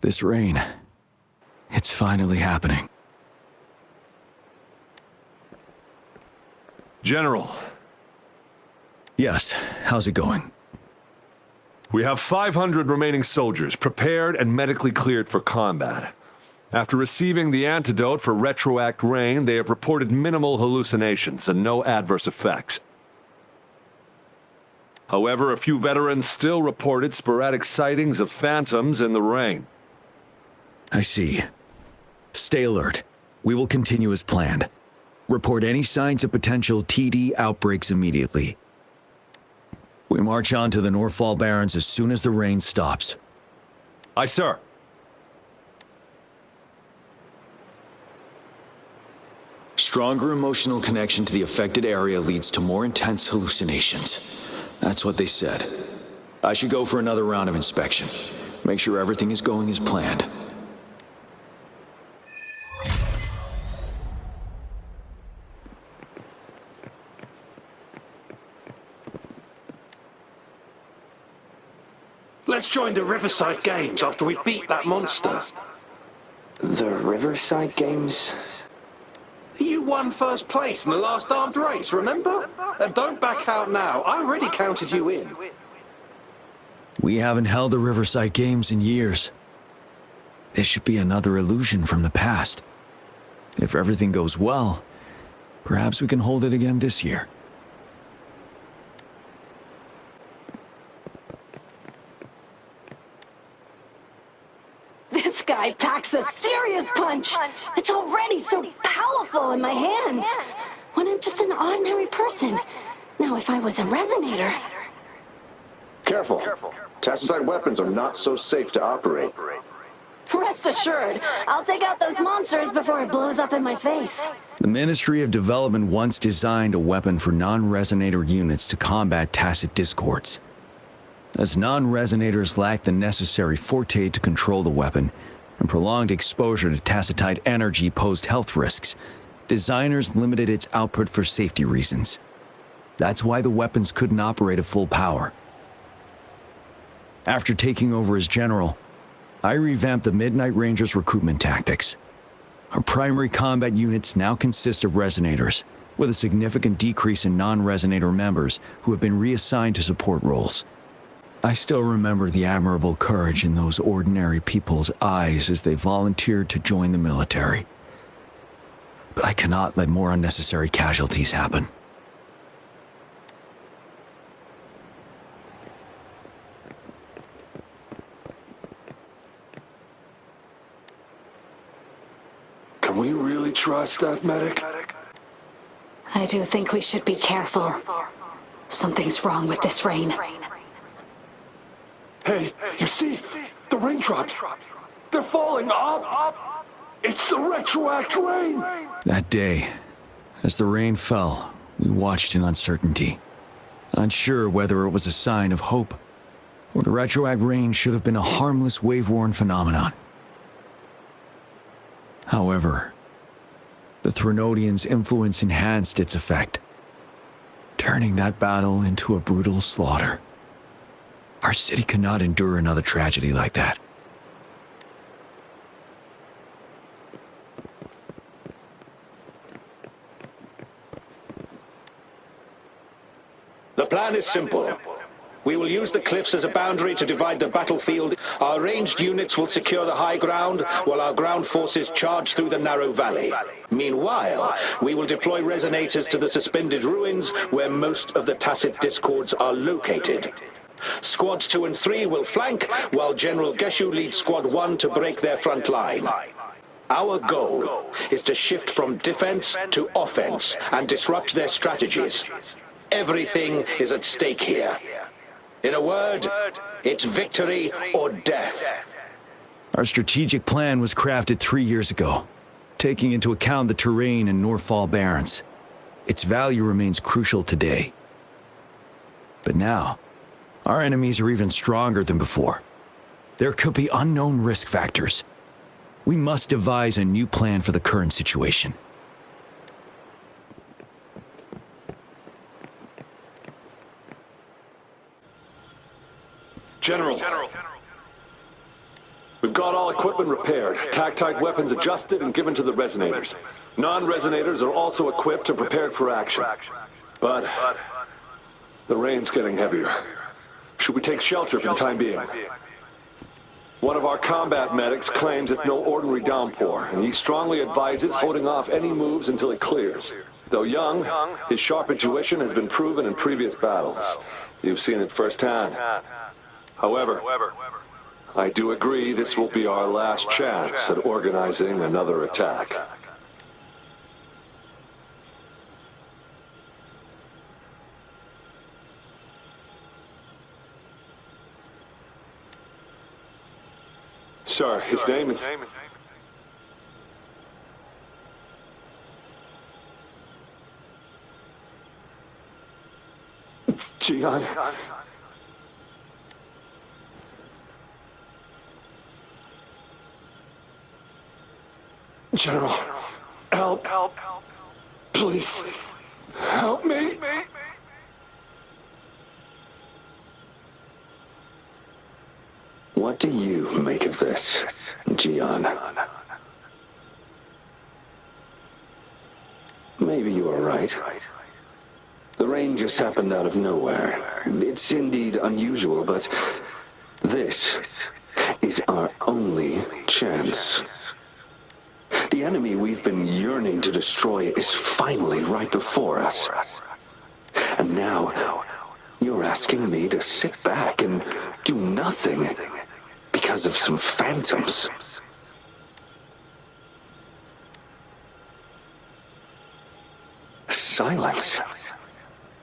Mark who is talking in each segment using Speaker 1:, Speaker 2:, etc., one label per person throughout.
Speaker 1: This rain, it's finally happening.
Speaker 2: General.
Speaker 1: Yes, how's it going?
Speaker 2: We have 500 remaining soldiers prepared and medically cleared for combat. After receiving the antidote for Retroact Rain, they have reported minimal hallucinations and no adverse effects. However, a few veterans still reported sporadic sightings of phantoms in the rain.
Speaker 1: I see. Stay alert. We will continue as planned. Report any signs of potential TD outbreaks immediately. We march on to the Norfall Barrens as soon as the rain stops.
Speaker 2: Aye, sir.
Speaker 1: Stronger emotional connection to the affected area leads to more intense hallucinations. That's what they said. I should go for another round of inspection. Make sure everything is going as planned.
Speaker 3: Let's join the Riverside Games after we beat that monster.
Speaker 4: The Riverside Games?
Speaker 3: You won first place in the last armed race, remember? Don't back out now. I already counted you in.
Speaker 1: We haven't held the Riverside Games in years. This should be another illusion from the past. If everything goes well, perhaps we can hold it again this year.
Speaker 5: This guy packs a serious punch. It's already so powerful in my hands. When I'm just an ordinary person. Now, if I was a resonator...
Speaker 6: Careful. Tacitite weapons are not so safe to operate.
Speaker 5: Rest assured, I'll take out those monsters before it blows up in my face.
Speaker 1: The Ministry of Development once designed a weapon for non-resonator units to combat tacit discords. As non-resonators lack the necessary forte to control the weapon, and prolonged exposure to tacitite energy posed health risks, designers limited its output for safety reasons. That's why the weapons couldn't operate at full power. After taking over as general, I revamped the Midnight Rangers' recruitment tactics. Our primary combat units now consist of resonators, with a significant decrease in non-resonator members who have been reassigned to support roles. I still remember the admirable courage in those ordinary people's eyes as they volunteered to join the military. But I cannot let more unnecessary casualties happen.
Speaker 3: Can we really trust that medic?
Speaker 5: I do think we should be careful. Something's wrong with this rain.
Speaker 3: Hey, you see? The raindrops. They're falling up. It's the Retroact Rain.
Speaker 1: That day, as the rain fell, we watched in uncertainty, unsure whether it was a sign of hope, or the Retroact Rain should have been a harmless wave-worn phenomenon. However, the Threnodians' influence enhanced its effect, turning that battle into a brutal slaughter. Our city cannot endure another tragedy like that.
Speaker 7: The plan is simple. We will use the cliffs as a boundary to divide the battlefield. Our ranged units will secure the high ground, while our ground forces charge through the narrow valley. Meanwhile, we will deploy resonators to the suspended ruins, where most of the tacit discords are located. Squads 2 and 3 will flank, while General Geshu leads Squad 1 to break their front line. Our goal is to shift from defense to offense and disrupt their strategies. Everything is at stake here. In a word, it's victory or death.
Speaker 1: Our strategic plan was crafted 3 years ago, taking into account the terrain in Norfall Barrens. Its value remains crucial today. But now, our enemies are even stronger than before. There could be unknown risk factors. We must devise a new plan for the current situation.
Speaker 3: General.
Speaker 2: We've got all equipment repaired, tactite weapons adjusted and given to the resonators. Non-resonators are also equipped and prepared for action. But the rain's getting heavier. Should we take shelter for the time being? One of our combat medics claims it's no ordinary downpour, and he strongly advises holding off any moves until it clears. Though young, his sharp intuition has been proven in previous battles. You've seen it firsthand. However, I do agree this will be our last chance at organizing another attack. Sir, his name is... Jiyan. General, help. Please, help me.
Speaker 4: What do you make of this, Jiyan? Maybe you are right. The rain just happened out of nowhere. It's indeed unusual, but this is our only chance. The enemy we've been yearning to destroy is finally right before us. And now, you're asking me to sit back and do nothing because of some phantoms. Silence.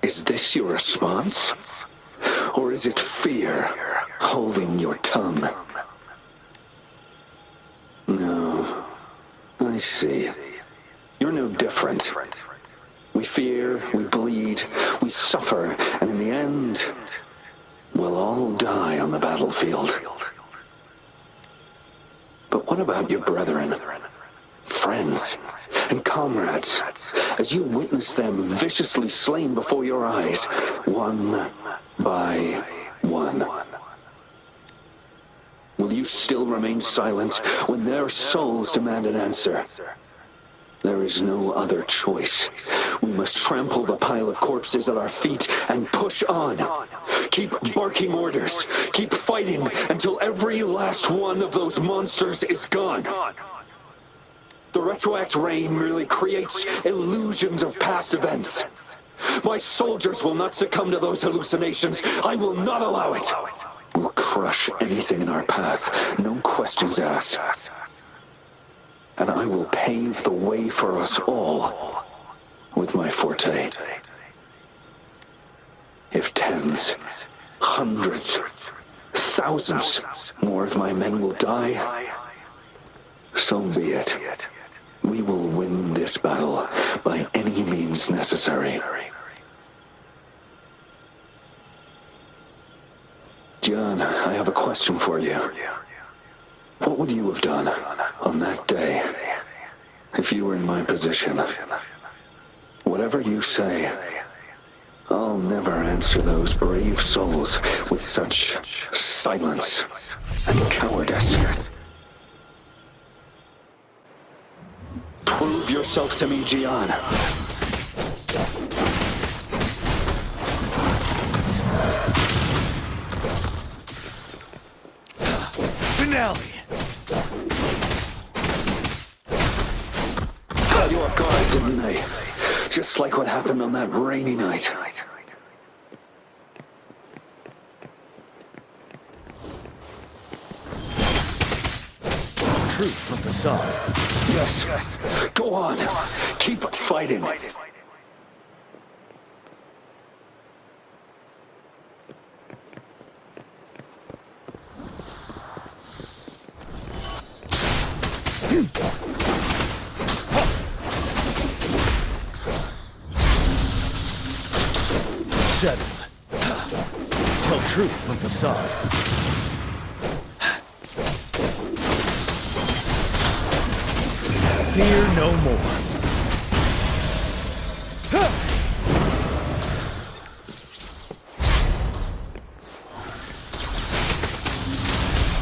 Speaker 4: Is this your response? Or is it fear holding your tongue? No. I see. You're no different. We fear, we bleed, we suffer, and in the end, we'll all die on the battlefield. But what about your brethren, friends, and comrades, as you witness them viciously slain before your eyes, one by one? Will you still remain silent when their souls demand an answer? There is no other choice. We must trample the pile of corpses at our feet and push on. Keep barking orders. Keep fighting until every last one of those monsters is gone. The Retroact Rain merely creates illusions of past events. My soldiers will not succumb to those hallucinations. I will not allow it. We'll crush anything in our path, no questions asked. And I will pave the way for us all with my forte. If tens, hundreds, thousands more of my men will die, so be it. We will win this battle by any means necessary. Jiyan, I have a question for you. What would you have done on that day if you were in my position? Whatever you say, I'll never answer those brave souls with such silence and cowardice. Prove yourself to me, Jiyan.
Speaker 1: Finale!
Speaker 4: Caught you off guard, didn't they? Just like what happened on that rainy night.
Speaker 1: Truth from the sun.
Speaker 4: Yes. Go on. Keep fighting.
Speaker 1: Settled. Tell truth from the sun. Fear no more.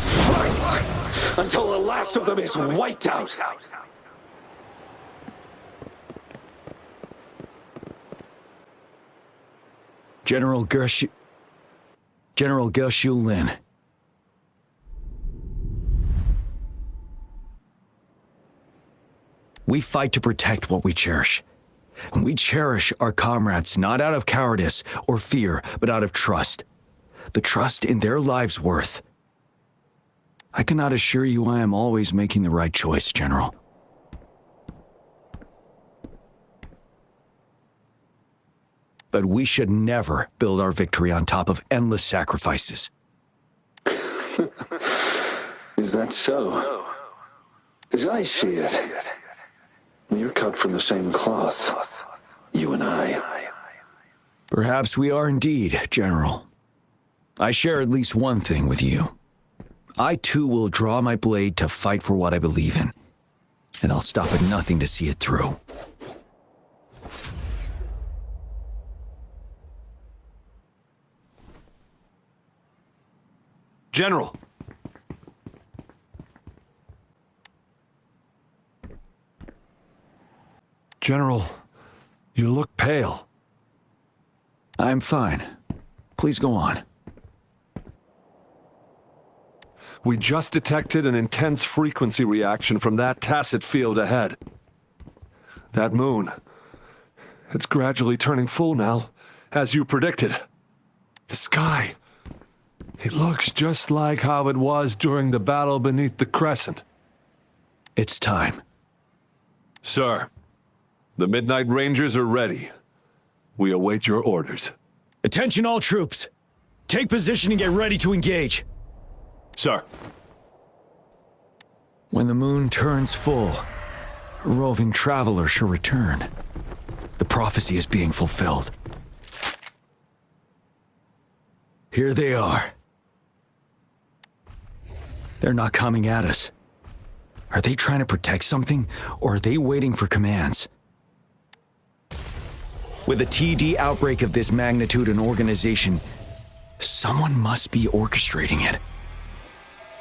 Speaker 4: Fight!
Speaker 7: until the last of them is wiped out.
Speaker 1: General Gershu Lin. We fight to protect what we cherish. And we cherish our comrades not out of cowardice or fear, but out of trust. The trust in their lives' worth. I cannot assure you I am always making the right choice, General. But we should never build our victory on top of endless sacrifices.
Speaker 4: Is that so? As I see it, we're cut from the same cloth, you and I.
Speaker 1: Perhaps we are indeed, General. I share at least one thing with you. I too will draw my blade to fight for what I believe in, and I'll stop at nothing to see it through.
Speaker 2: General! General, you look pale.
Speaker 1: I'm fine. Please go on.
Speaker 2: We just detected an intense frequency reaction from that tacit field ahead. That moon, it's gradually turning full now, as you predicted. The sky, it looks just like how it was during the battle beneath the crescent.
Speaker 1: It's time.
Speaker 2: Sir, the Midnight Rangers are ready. We await your orders.
Speaker 1: Attention all troops! Take position and get ready to engage.
Speaker 2: Sir.
Speaker 1: When the moon turns full, a roving traveler shall return. The prophecy is being fulfilled. Here they are. They're not coming at us. Are they trying to protect something, or are they waiting for commands? With a TD outbreak of this magnitude and organization, someone must be orchestrating it.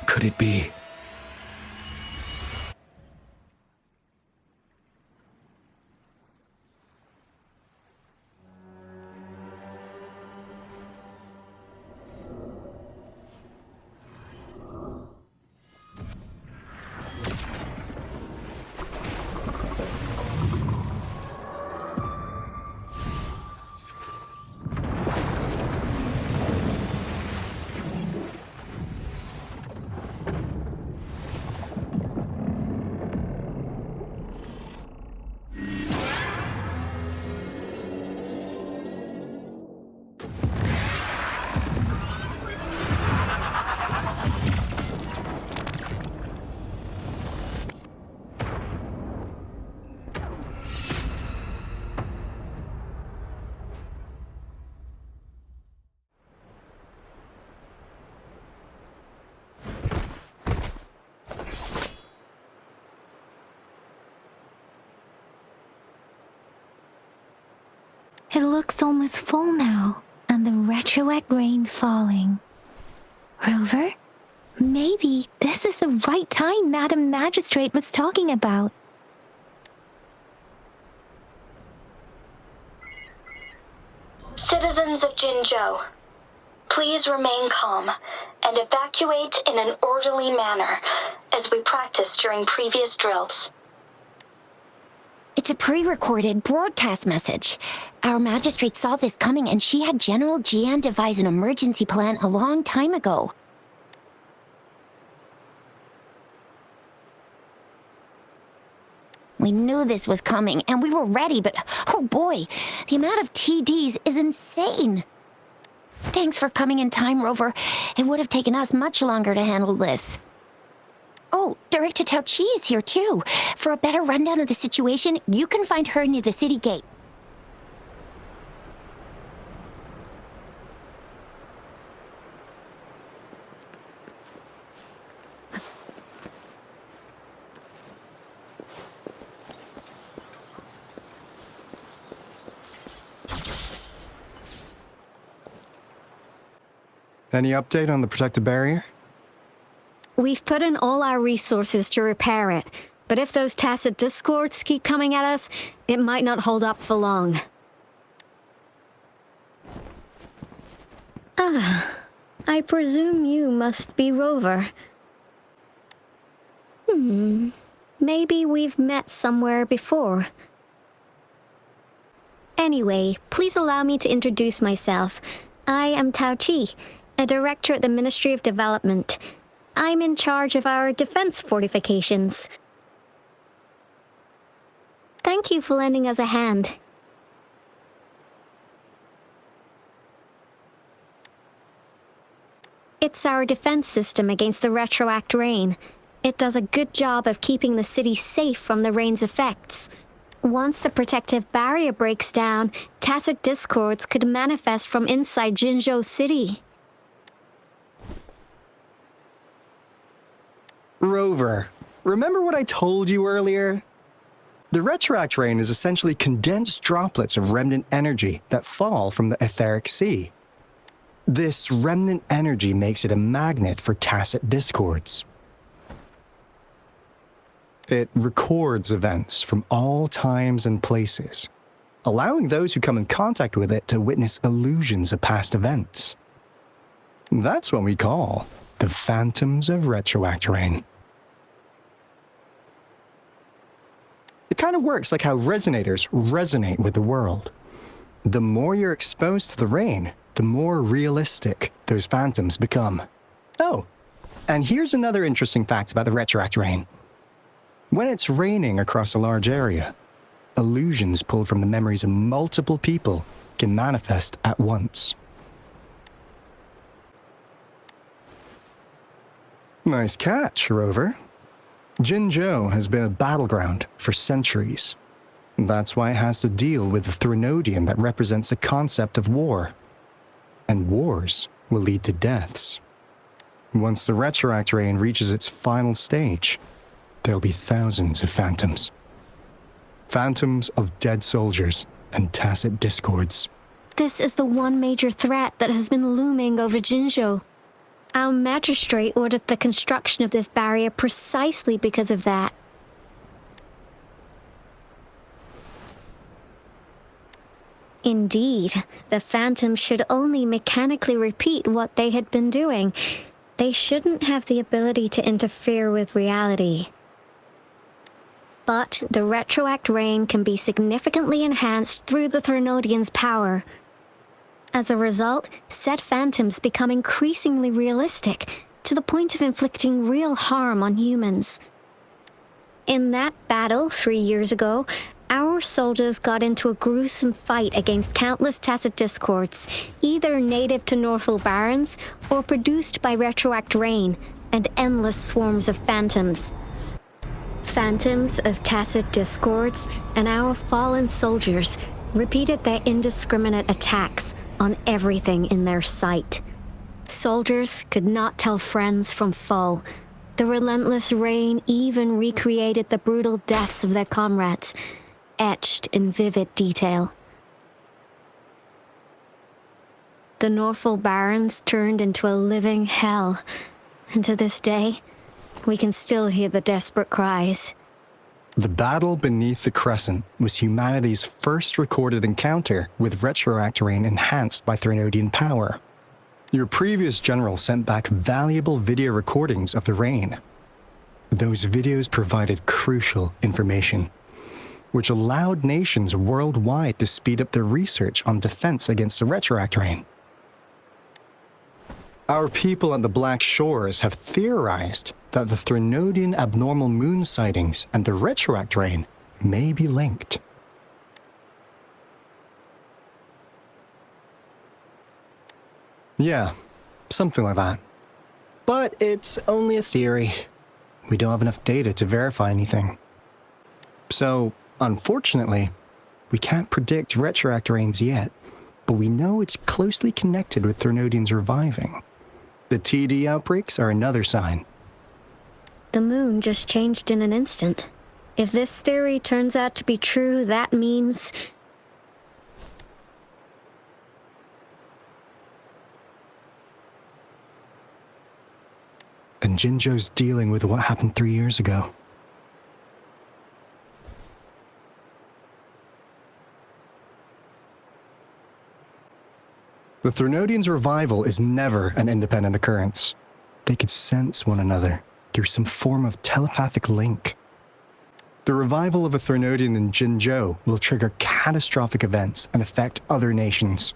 Speaker 1: Could it be?
Speaker 8: It looks almost full now, and the Retroact Rain falling. Rover? Maybe this is the right time Madam Magistrate was talking about.
Speaker 9: Citizens of Jinzhou, please remain calm and evacuate in an orderly manner as we practiced during previous drills.
Speaker 8: It's a pre-recorded broadcast message. Our magistrate saw this coming and she had General Jiyan devise an emergency plan a long time ago. We knew this was coming and we were ready, but oh boy, the amount of TDs is insane. Thanks for coming in time, Rover. It would have taken us much longer to handle this. Oh, Director Tao Chi is here too. For a better rundown of the situation, you can find her near the city gate.
Speaker 10: Any update on the protective barrier? We've put in all our resources to repair it, but if those tacit discords keep coming at us, it might not hold up for long. I presume you must be Rover. Maybe we've met somewhere before. Anyway, please allow me to introduce myself. I am Tao Chi, a director at the Ministry of Development. I'm in charge of our defense fortifications. Thank you for lending us a hand. It's our defense system against the Retroact Rain. It does a good job of keeping the city safe from the rain's effects. Once the protective barrier breaks down, tacit discords could manifest from inside Jinzhou City.
Speaker 11: Rover, remember what I told you earlier? The Retroact Rain is essentially condensed droplets of remnant energy that fall from the etheric sea. This remnant energy makes it a magnet for tacit discords. It records events from all times and places, allowing those who come in contact with it to witness illusions of past events. That's what we call the Phantoms of Retroact Rain. It kind of works like how resonators resonate with the world. The more you're exposed to the rain, the more realistic those phantoms become. Oh, and here's another interesting fact about the Retroact Rain. When it's raining across a large area, illusions pulled from the memories of multiple people can manifest at once. Nice catch, Rover. Jinzhou has been a battleground for centuries. That's why it has to deal with the Threnodian that represents the concept of war. And wars will lead to deaths. Once the Retroact Rain reaches its final stage, there'll be thousands of phantoms. Phantoms of dead soldiers and tacit discords.
Speaker 10: This is the one major threat that has been looming over Jinzhou. Our magistrate ordered the construction of this barrier precisely because of that. Indeed, the phantoms should only mechanically repeat what they had been doing. They shouldn't have the ability to interfere with reality. But the Retroact Rain can be significantly enhanced through the Threnodian's power. As a result, said phantoms become increasingly realistic, to the point of inflicting real harm on humans. In that battle 3 years ago, our soldiers got into a gruesome fight against countless tacit discords, either native to Norfall Barrens or produced by Retroact Rain, and endless swarms of phantoms. Phantoms of tacit discords and our fallen soldiers repeated their indiscriminate attacks on everything in their sight. Soldiers could not tell friends from foe. The relentless rain even recreated the brutal deaths of their comrades, etched in vivid detail. The Norfall Barrens turned into a living hell, and to this day, we can still hear the desperate cries.
Speaker 11: The battle beneath the Crescent was humanity's first recorded encounter with Retroact Rain enhanced by Threnodian power. Your previous general sent back valuable video recordings of the rain. Those videos provided crucial information, which allowed nations worldwide to speed up their research on defense against the Retroact Rain. Our people at the Black Shores have theorized that the Threnodian abnormal moon sightings and the Retroact Rain may be linked. Yeah, something like that. But it's only a theory. We don't have enough data to verify anything. So, unfortunately, we can't predict Retroact Rains yet, but we know it's closely connected with Threnodians reviving. The TD outbreaks are another sign.
Speaker 10: The moon just changed in an instant. If this theory turns out to be true, that means...
Speaker 11: And Jinzhou's dealing with what happened 3 years ago. The Threnodians' revival is never an independent occurrence. They could sense one another through some form of telepathic link. The revival of a Threnodian in Jinzhou will trigger catastrophic events and affect other nations.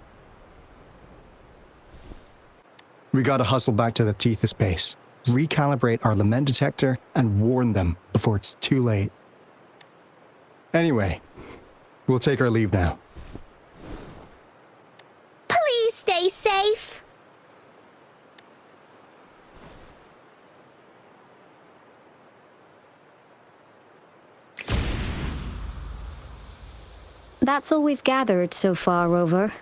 Speaker 11: We gotta hustle back to the Tethys base, recalibrate our lament detector, and warn them before it's too late. Anyway, we'll take our leave now.
Speaker 8: Please stay safe.
Speaker 10: That's all we've gathered so far, Rover.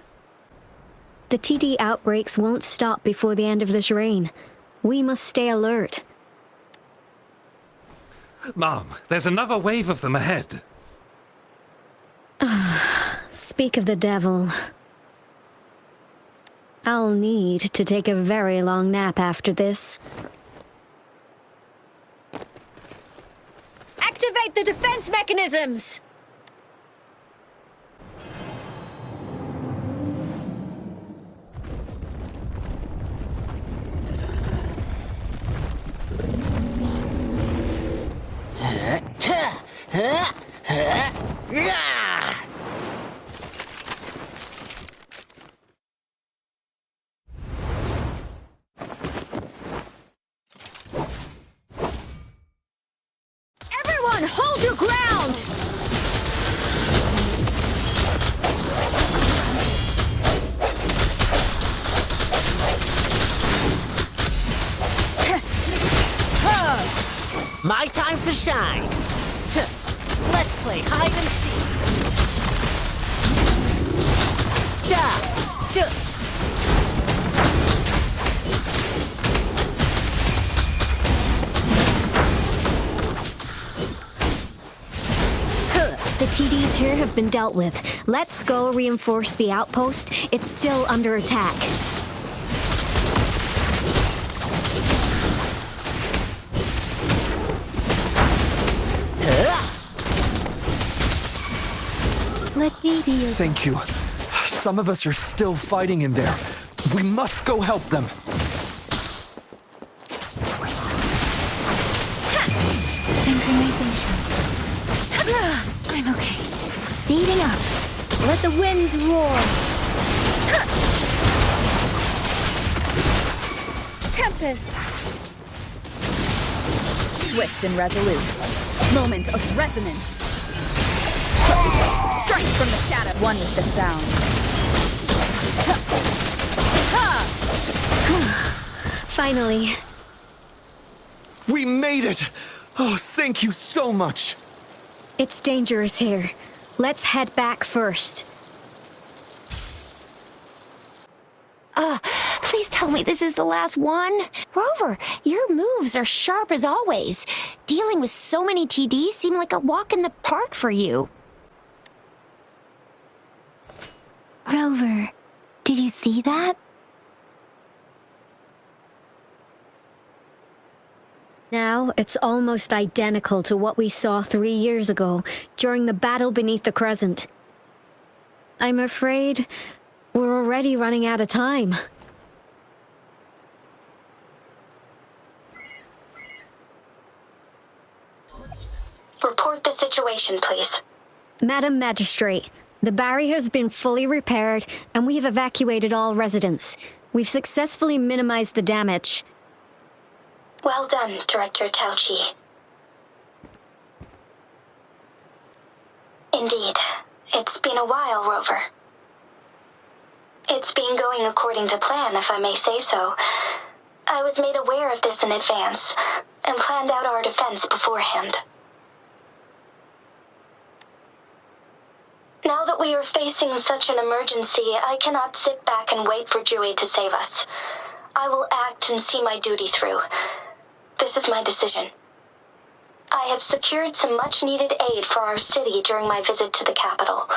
Speaker 10: The TD outbreaks won't stop before the end of this reign. We must stay alert.
Speaker 12: Mom, there's another wave of them ahead.
Speaker 10: Speak of the devil. I'll need to take a very long nap after this. Activate the defense mechanisms!
Speaker 5: Everyone, hold your ground!
Speaker 13: My time to shine. Let's play hide and seek.
Speaker 10: The TDs here have been dealt with. Let's go reinforce the outpost. It's still under attack.
Speaker 5: Let me be your...
Speaker 14: Thank you. Some of us are still fighting in there. We must go help them.
Speaker 5: Synchronization. I'm okay. Speeding up. Let the winds roar. Tempest. Swift and resolute. Moment of resonance. Strike from the shadow. One with the sound.
Speaker 10: Finally.
Speaker 14: We made it! Oh, thank you so much!
Speaker 10: It's dangerous here. Let's head back first.
Speaker 8: Please tell me this is the last one. Rover, your moves are sharp as always. Dealing with so many TDs seemed like a walk in the park for you.
Speaker 5: Rover, did you see that?
Speaker 10: Now, it's almost identical to what we saw 3 years ago, during the battle beneath the Crescent. I'm afraid we're already running out of time.
Speaker 9: Report the situation, please.
Speaker 10: Madam Magistrate, the barrier has been fully repaired, and we have evacuated all residents. We've successfully minimized the damage.
Speaker 9: Well done, Director Tauchi. Indeed. It's been a while, Rover. It's been going according to plan, if I may say so. I was made aware of this in advance, and planned out our defense beforehand. Now that we are facing such an emergency, I cannot sit back and wait for Jiaxin to save us. I will act and see my duty through. This is my decision. I have secured some much-needed aid for our city during my visit to the capital.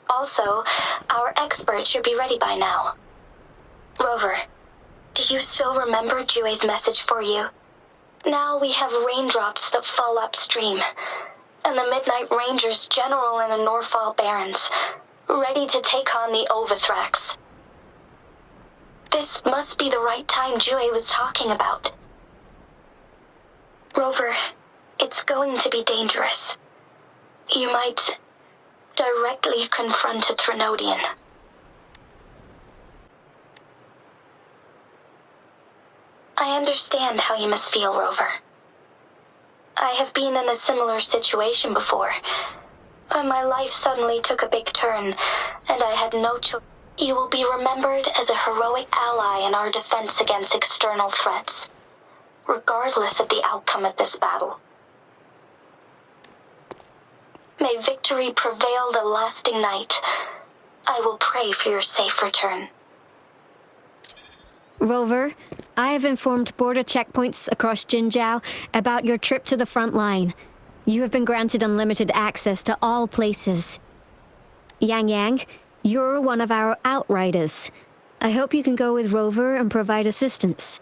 Speaker 9: Also, our expert should be ready by now. Rover, do you still remember Jiaxin's message for you? Now we have raindrops that fall upstream, and the Midnight Rangers General in the Norfall Barrens, ready to take on the Ovathrax. This must be the right time Jiaxin was talking about. Rover, it's going to be dangerous. You might directly confront a Threnodian. I understand how you must feel, Rover. I have been in a similar situation before, when my life suddenly took a big turn, and I had no choice. You will be remembered as a heroic ally in our defense against external threats, regardless of the outcome of this battle. May victory prevail the lasting night. I will pray for your safe return.
Speaker 10: Rover, I have informed border checkpoints across Jinzhou about your trip to the front line. You have been granted unlimited access to all places. Yangyang, you're one of our outriders. I hope you can go with Rover and provide assistance.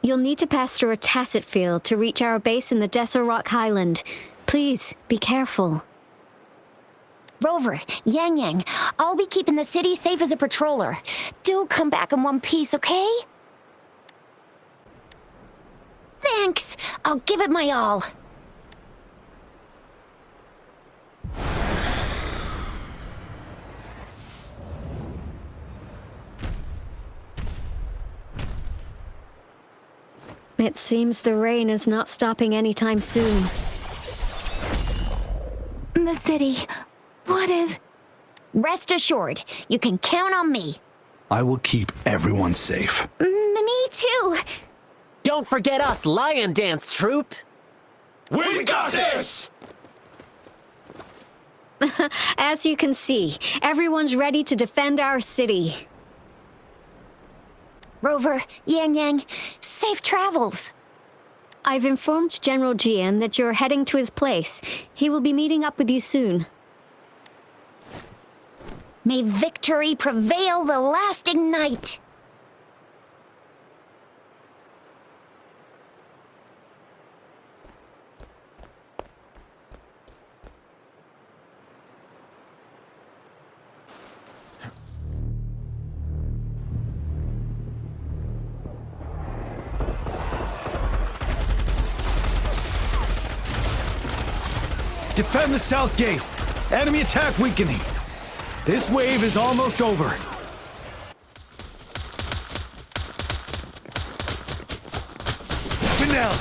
Speaker 10: You'll need to pass through a tacit field to reach our base in the Desert Rock Highland. Please, be careful.
Speaker 8: Rover, Yangyang, I'll be keeping the city safe as a patroller. Do come back in one piece, okay? Thanks. I'll give it my all.
Speaker 10: It seems the rain is not stopping anytime soon.
Speaker 8: The city. What if... Rest assured, you can count on me.
Speaker 14: I will keep everyone safe.
Speaker 8: Me too.
Speaker 13: Don't forget us, Lion Dance Troupe!
Speaker 14: We got this!
Speaker 10: As you can see, everyone's ready to defend our city.
Speaker 8: Rover, Yangyang, safe travels.
Speaker 10: I've informed General Jiyan that you're heading to his place. He will be meeting up with you soon.
Speaker 8: May victory prevail the lasting night.
Speaker 1: Defend the south gate. Enemy attack weakening. This wave is almost over. Finale.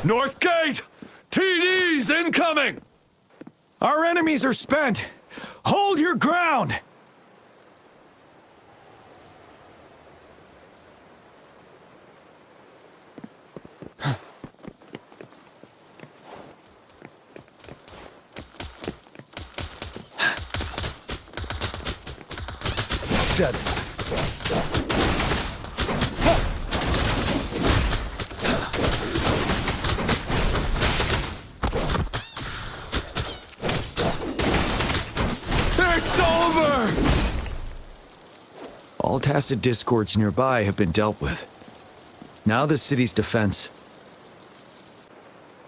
Speaker 2: North Gate! TDs incoming!
Speaker 1: Our enemies are spent. Hold your ground! Set it.
Speaker 2: It's over!
Speaker 1: All tacit discords nearby have been dealt with. Now the city's defense.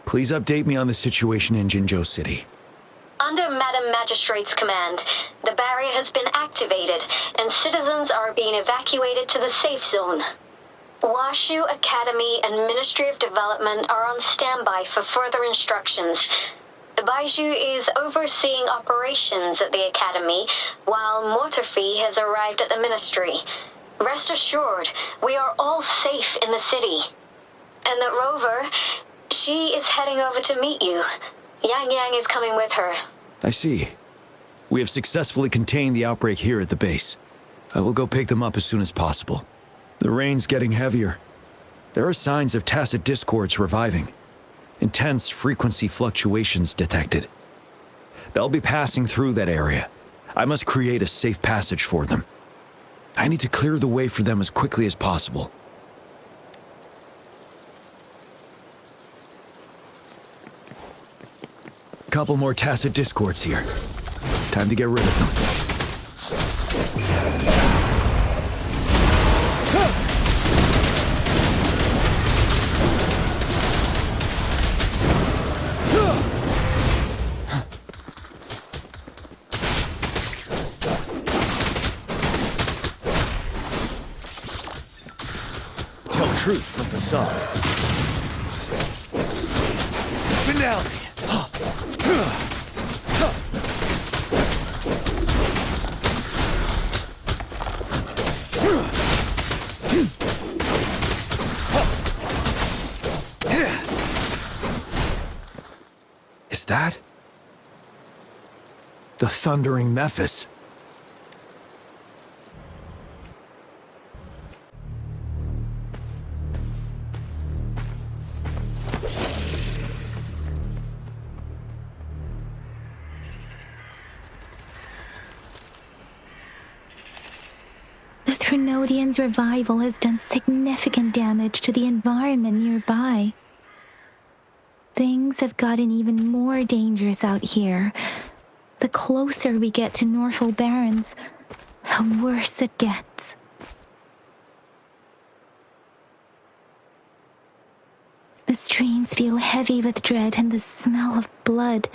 Speaker 1: Please update me on the situation in Jinzhou City.
Speaker 9: Under Madam Magistrate's command, the barrier has been activated, and citizens are being evacuated to the safe zone. Washu Academy and Ministry of Development are on standby for further instructions. Baiju is overseeing operations at the Academy, while Mortarphy has arrived at the Ministry. Rest assured, we are all safe in the city. And that Rover, she is heading over to meet you. Yangyang is coming with her.
Speaker 1: I see. We have successfully contained the outbreak here at the base. I will go pick them up as soon as possible. The rain's getting heavier. There are signs of tacit discords reviving. Intense frequency fluctuations detected. They'll be passing through that area. I must create a safe passage for them. I need to clear the way for them as quickly as possible. Couple more tacit discords here. Time to get rid of them. Tell truth from the sun. Finale. Is that the thundering Mephis?
Speaker 15: Trinodian's revival has done significant damage to the environment nearby. Things have gotten even more dangerous out here. The closer we get to Norfall Barrens, the worse it gets. The streams feel heavy with dread and the smell of blood.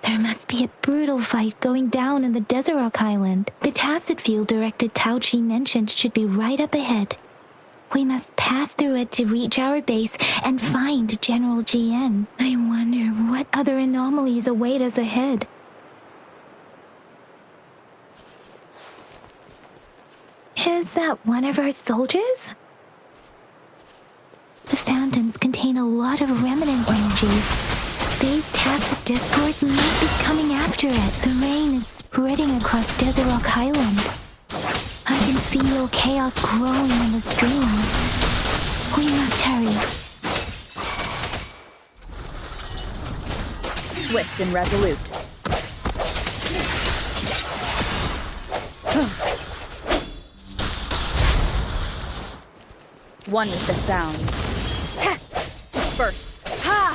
Speaker 15: There must be a brutal fight going down in the Desert Rock Highland. The tacit field directed Tao Chi mentioned should be right up ahead. We must pass through it to reach our base and find General Jiyan. I wonder what other anomalies await us ahead. Is that one of our soldiers? The phantoms contain a lot of remnant energy. These tacit discords might be coming after it. The rain is spreading across Desert Rock Highland. I can feel chaos growing in the streams. We must hurry.
Speaker 16: Swift and resolute. One with the sound. Disperse. Ha!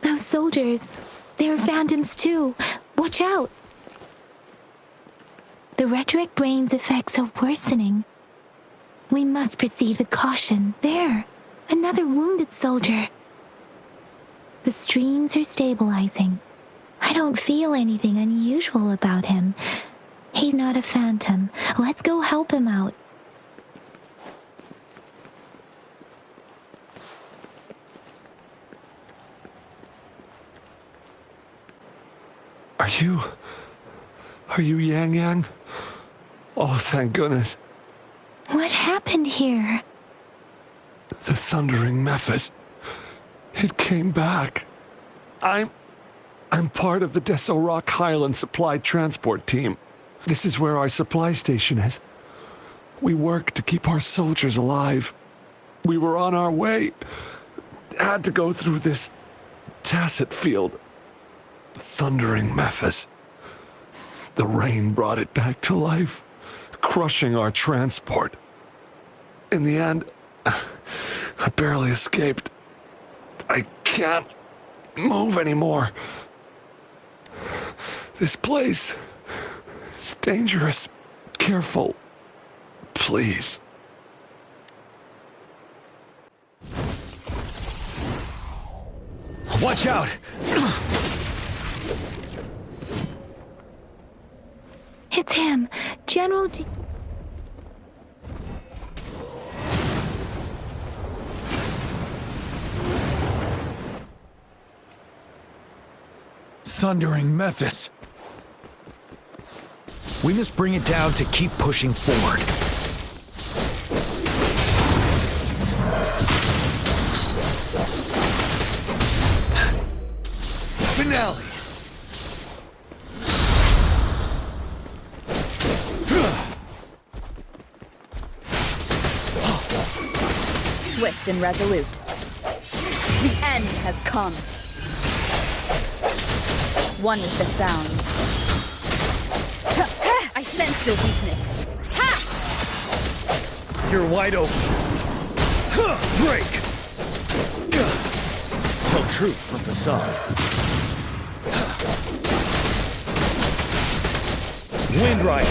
Speaker 15: Those soldiers, they're phantoms too. Watch out! The Retroact Rain's effects are worsening. We must proceed with caution. There, another wounded soldier. The streams are stabilizing. I don't feel anything unusual about him. He's not a phantom. Let's go help him out.
Speaker 2: Are you Yangyang? Oh, thank goodness.
Speaker 15: What happened here?
Speaker 2: The thundering Mephis. It came back. I'm part of the Desert Rock Highland supply transport team. This is where our supply station is. We work to keep our soldiers alive. We were on our way. Had to go through this tacit field. Thundering Mephis. The rain brought it back to life, crushing our transport. In the end, I barely escaped. I can't move anymore. This place is dangerous. Careful. Please.
Speaker 1: Watch out!
Speaker 15: It's him, General Jiyan.
Speaker 1: Thundering Mephis. We must bring it down to keep pushing forward.
Speaker 12: galley.
Speaker 16: Swift and resolute. The end has come. One with the sound. I sense your weakness. Ha!
Speaker 12: You're wide open. Break!
Speaker 1: Tell truth from the sun.
Speaker 12: Wind Rider.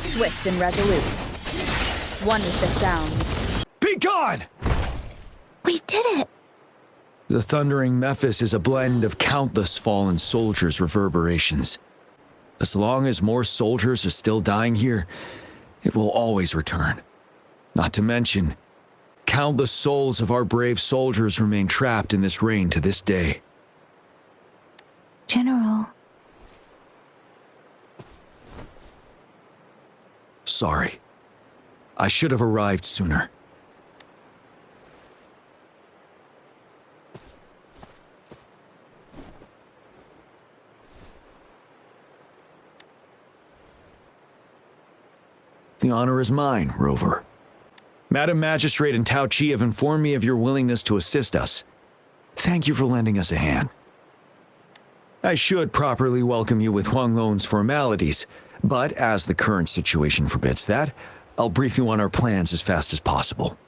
Speaker 16: Swift and resolute. One with the sound.
Speaker 1: Be gone!
Speaker 8: We did it!
Speaker 1: The thundering Mephis is a blend of countless fallen soldiers' reverberations. As long as more soldiers are still dying here, it will always return. Not to mention, countless souls of our brave soldiers remain trapped in this rain to this day.
Speaker 15: General.
Speaker 1: Sorry. I should have arrived sooner. The honor is mine, Rover. Madam Magistrate and Tao Chi have informed me of your willingness to assist us. Thank you for lending us a hand. I should properly welcome you with Huanglong's formalities, but as the current situation forbids that, I'll brief you on our plans as fast as possible.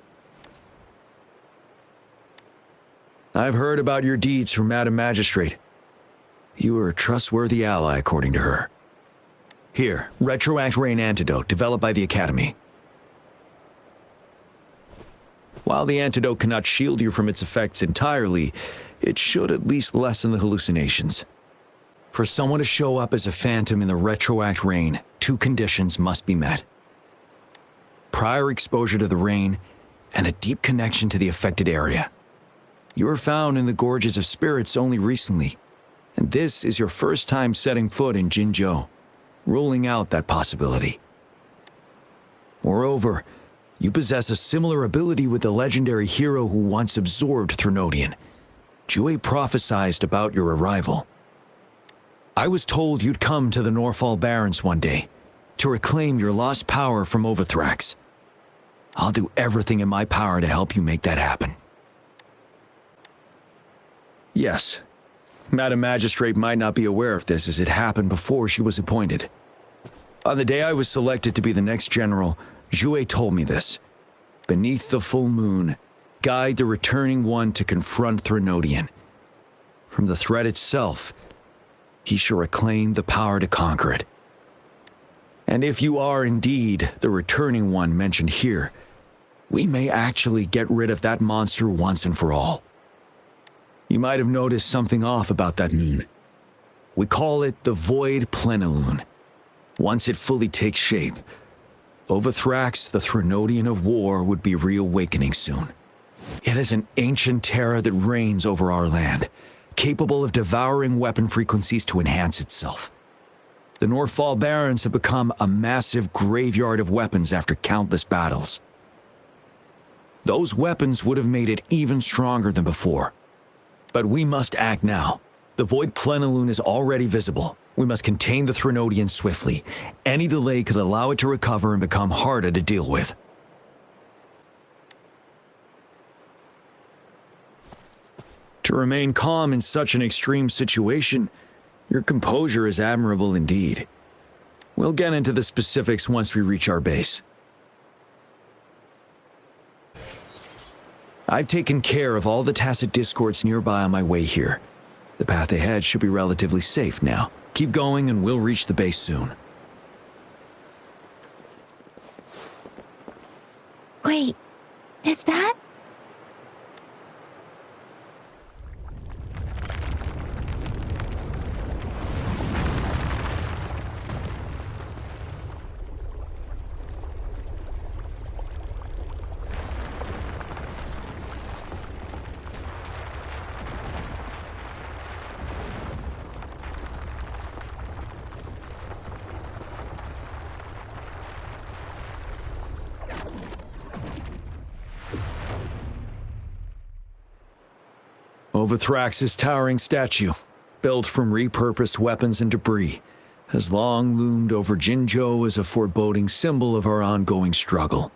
Speaker 1: I've heard about your deeds from Madam Magistrate. You are a trustworthy ally, according to her. Here, Retroact Rain antidote developed by the Academy. While the antidote cannot shield you from its effects entirely, it should at least lessen the hallucinations. For someone to show up as a phantom in the Retroact Rain, 2 conditions must be met. Prior exposure to the rain, and a deep connection to the affected area. You were found in the Gorges of Spirits only recently, and this is your first time setting foot in Jinzhou, ruling out that possibility. Moreover, you possess a similar ability with the legendary hero who once absorbed Threnodian. Jiaxin prophesized about your arrival. I was told you'd come to the Norfall Barrens one day, to reclaim your lost power from Ovathrax. I'll do everything in my power to help you make that happen. Yes, Madam Magistrate might not be aware of this as it happened before she was appointed. On the day I was selected to be the next general, Jiaxin told me this. Beneath the full moon, guide the returning one to confront Threnodian. From the threat itself, he shall reclaim the power to conquer it. And if you are indeed the returning one mentioned here, we may actually get rid of that monster once and for all. You might have noticed something off about that moon. We call it the Void Plenilune. Once it fully takes shape, Ovathrax, the Threnodian of War, would be reawakening soon. It is an ancient terror that reigns over our land, capable of devouring weapon frequencies to enhance itself. The Norfall Barrens have become a massive graveyard of weapons after countless battles. Those weapons would have made it even stronger than before. But we must act now. The Void Plenilune is already visible. We must contain the Threnodian swiftly. Any delay could allow it to recover and become harder to deal with. To remain calm in such an extreme situation, your composure is admirable indeed. We'll get into the specifics once we reach our base. I've taken care of all the tacit discords nearby on my way here. The path ahead should be relatively safe now. Keep going and we'll reach the base soon.
Speaker 15: Wait, is that?
Speaker 1: Ovathrax's towering statue, built from repurposed weapons and debris, has long loomed over Jinzhou as a foreboding symbol of our ongoing struggle.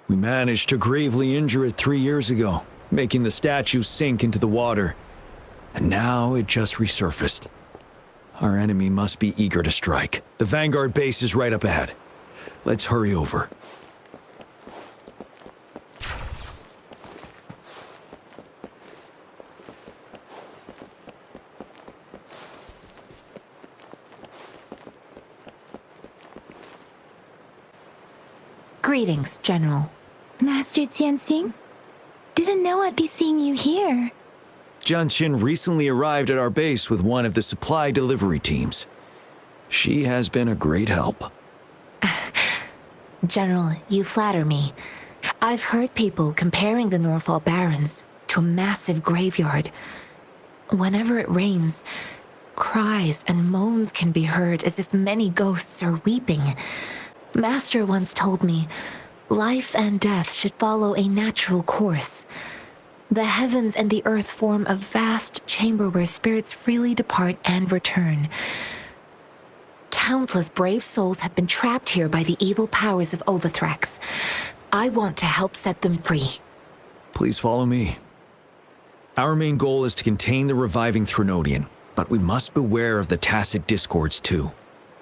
Speaker 1: We managed to gravely injure it 3 years ago, making the statue sink into the water. And now it just resurfaced. Our enemy must be eager to strike. The Vanguard base is right up ahead. Let's hurry over.
Speaker 15: Greetings, General. Master Jiaxin? Didn't know I'd be seeing you here.
Speaker 1: Jiaxin recently arrived at our base with one of the supply delivery teams. She has been a great help.
Speaker 17: General, you flatter me. I've heard people comparing the Norfall Barrens to a massive graveyard. Whenever it rains, cries and moans can be heard as if many ghosts are weeping. Master once told me, life and death should follow a natural course. The heavens and the earth form a vast chamber where spirits freely depart and return. Countless brave souls have been trapped here by the evil powers of Ovathrax. I want to help set them free.
Speaker 1: Please follow me. Our main goal is to contain the reviving Threnodian, but we must beware of the tacit discords too.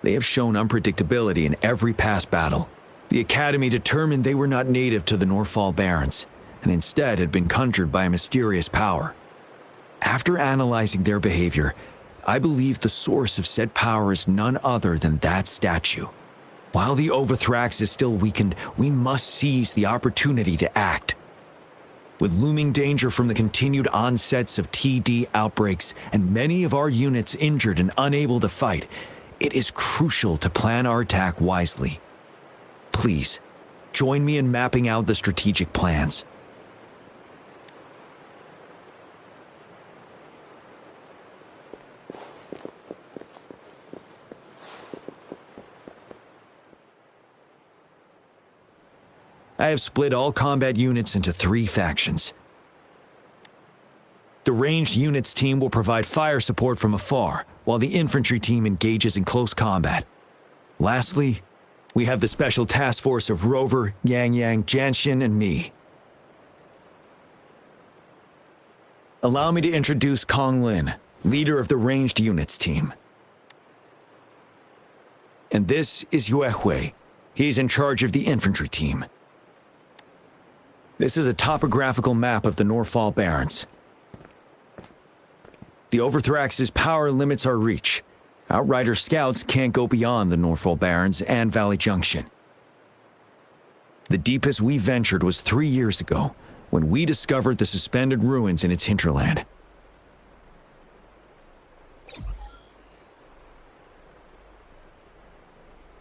Speaker 1: They have shown unpredictability in every past battle. The Academy determined they were not native to the Norfall Barrens, and instead had been conjured by a mysterious power. After analyzing their behavior, I believe the source of said power is none other than that statue. While the Ovathrax is still weakened, we must seize the opportunity to act. With looming danger from the continued onsets of TD outbreaks and many of our units injured and unable to fight, it is crucial to plan our attack wisely. Please, join me in mapping out the strategic plans. I have split all combat units into 3 factions. The ranged units team will provide fire support from afar, while the infantry team engages in close combat. Lastly, we have the special task force of Rover, Yangyang, Jiaxin, and me. Allow me to introduce Kong Lin, leader of the ranged units team. And this is Yue Hui. He's in charge of the infantry team. This is a topographical map of the Norfall Barrens. The Ovathrax's power limits our reach. Outrider scouts can't go beyond the Norfall Barrens and Valley Junction. The deepest we ventured was 3 years ago, when we discovered the suspended ruins in its hinterland.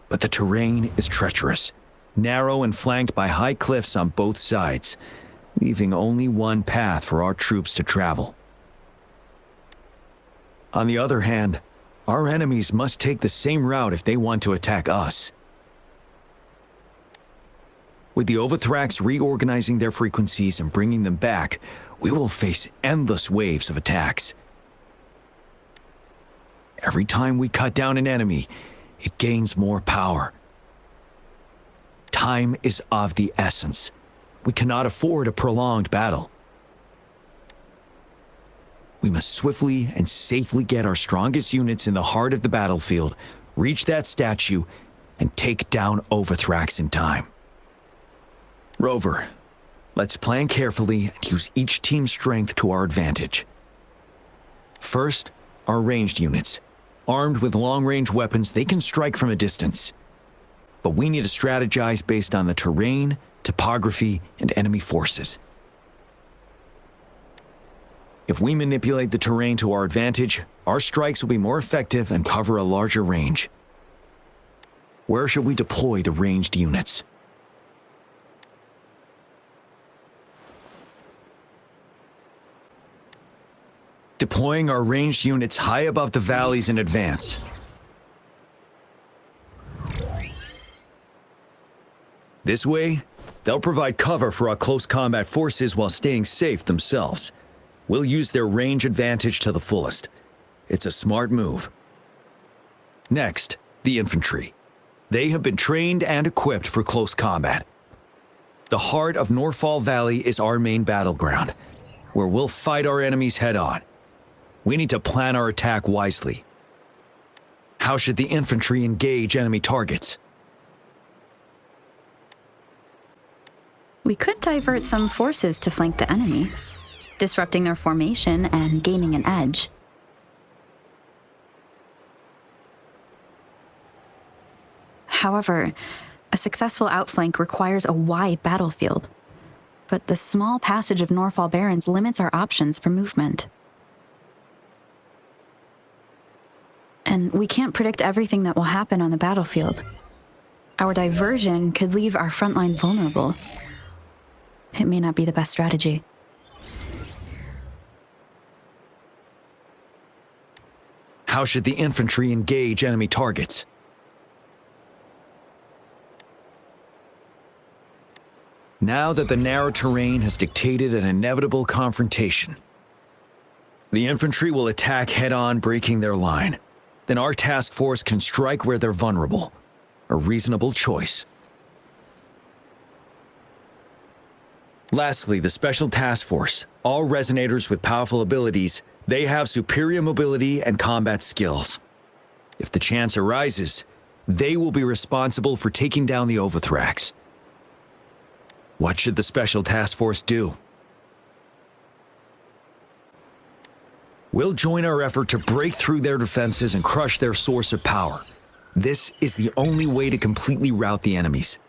Speaker 1: But the terrain is treacherous, narrow and flanked by high cliffs on both sides, leaving only one path for our troops to travel. On the other hand, our enemies must take the same route if they want to attack us. With the Ovathrax reorganizing their frequencies and bringing them back, we will face endless waves of attacks. Every time we cut down an enemy, it gains more power. Time is of the essence. We cannot afford a prolonged battle. We must swiftly and safely get our strongest units in the heart of the battlefield, reach that statue, and take down Ovathrax in time. Rover, let's plan carefully and use each team's strength to our advantage. First, our ranged units. Armed with long-range weapons, they can strike from a distance. But we need to strategize based on the terrain, topography, and enemy forces. If we manipulate the terrain to our advantage, our strikes will be more effective and cover a larger range. Where should we deploy the ranged units? Deploying our ranged units high above the valleys in advance. This way, they'll provide cover for our close combat forces while staying safe themselves. We'll use their range advantage to the fullest. It's a smart move. Next, the infantry. They have been trained and equipped for close combat. The heart of Norfall Valley is our main battleground, where we'll fight our enemies head-on. We need to plan our attack wisely. How should the infantry engage enemy targets?
Speaker 16: We could divert some forces to flank the enemy, disrupting their formation and gaining an edge. However, a successful outflank requires a wide battlefield, but the small passage of Norfall Barrens limits our options for movement. And we can't predict everything that will happen on the battlefield. Our diversion could leave our front line vulnerable. It may not be the best strategy.
Speaker 1: How should the infantry engage enemy targets? Now that the narrow terrain has dictated an inevitable confrontation, the infantry will attack head-on, breaking their line. Then our task force can strike where they're vulnerable. A reasonable choice. Lastly, the Special Task Force. All resonators with powerful abilities, they have superior mobility and combat skills. If the chance arises, they will be responsible for taking down the Ovathrax. What should the Special Task Force do? We'll join our effort to break through their defenses and crush their source of power. This is the only way to completely rout the enemies.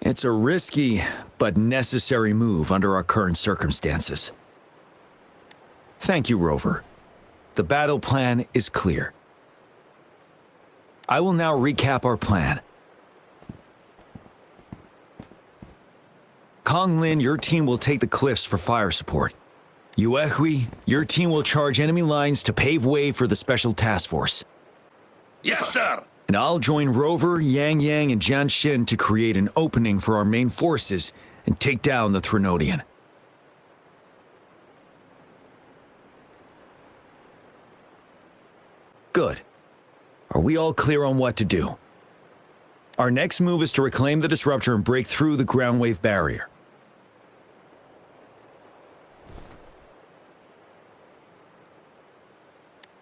Speaker 1: It's a risky, but necessary move under our current circumstances. Thank you, Rover. The battle plan is clear. I will now recap our plan. Konglin, your team will take the cliffs for fire support. Yuehui, your team will charge enemy lines to pave way for the Special Task Force.
Speaker 12: Yes, sir!
Speaker 1: And I'll join Rover, Yangyang, and Jiaxin to create an opening for our main forces and take down the Threnodian. Good. Are we all clear on what to do? Our next move is to reclaim the disruptor and break through the ground wave barrier.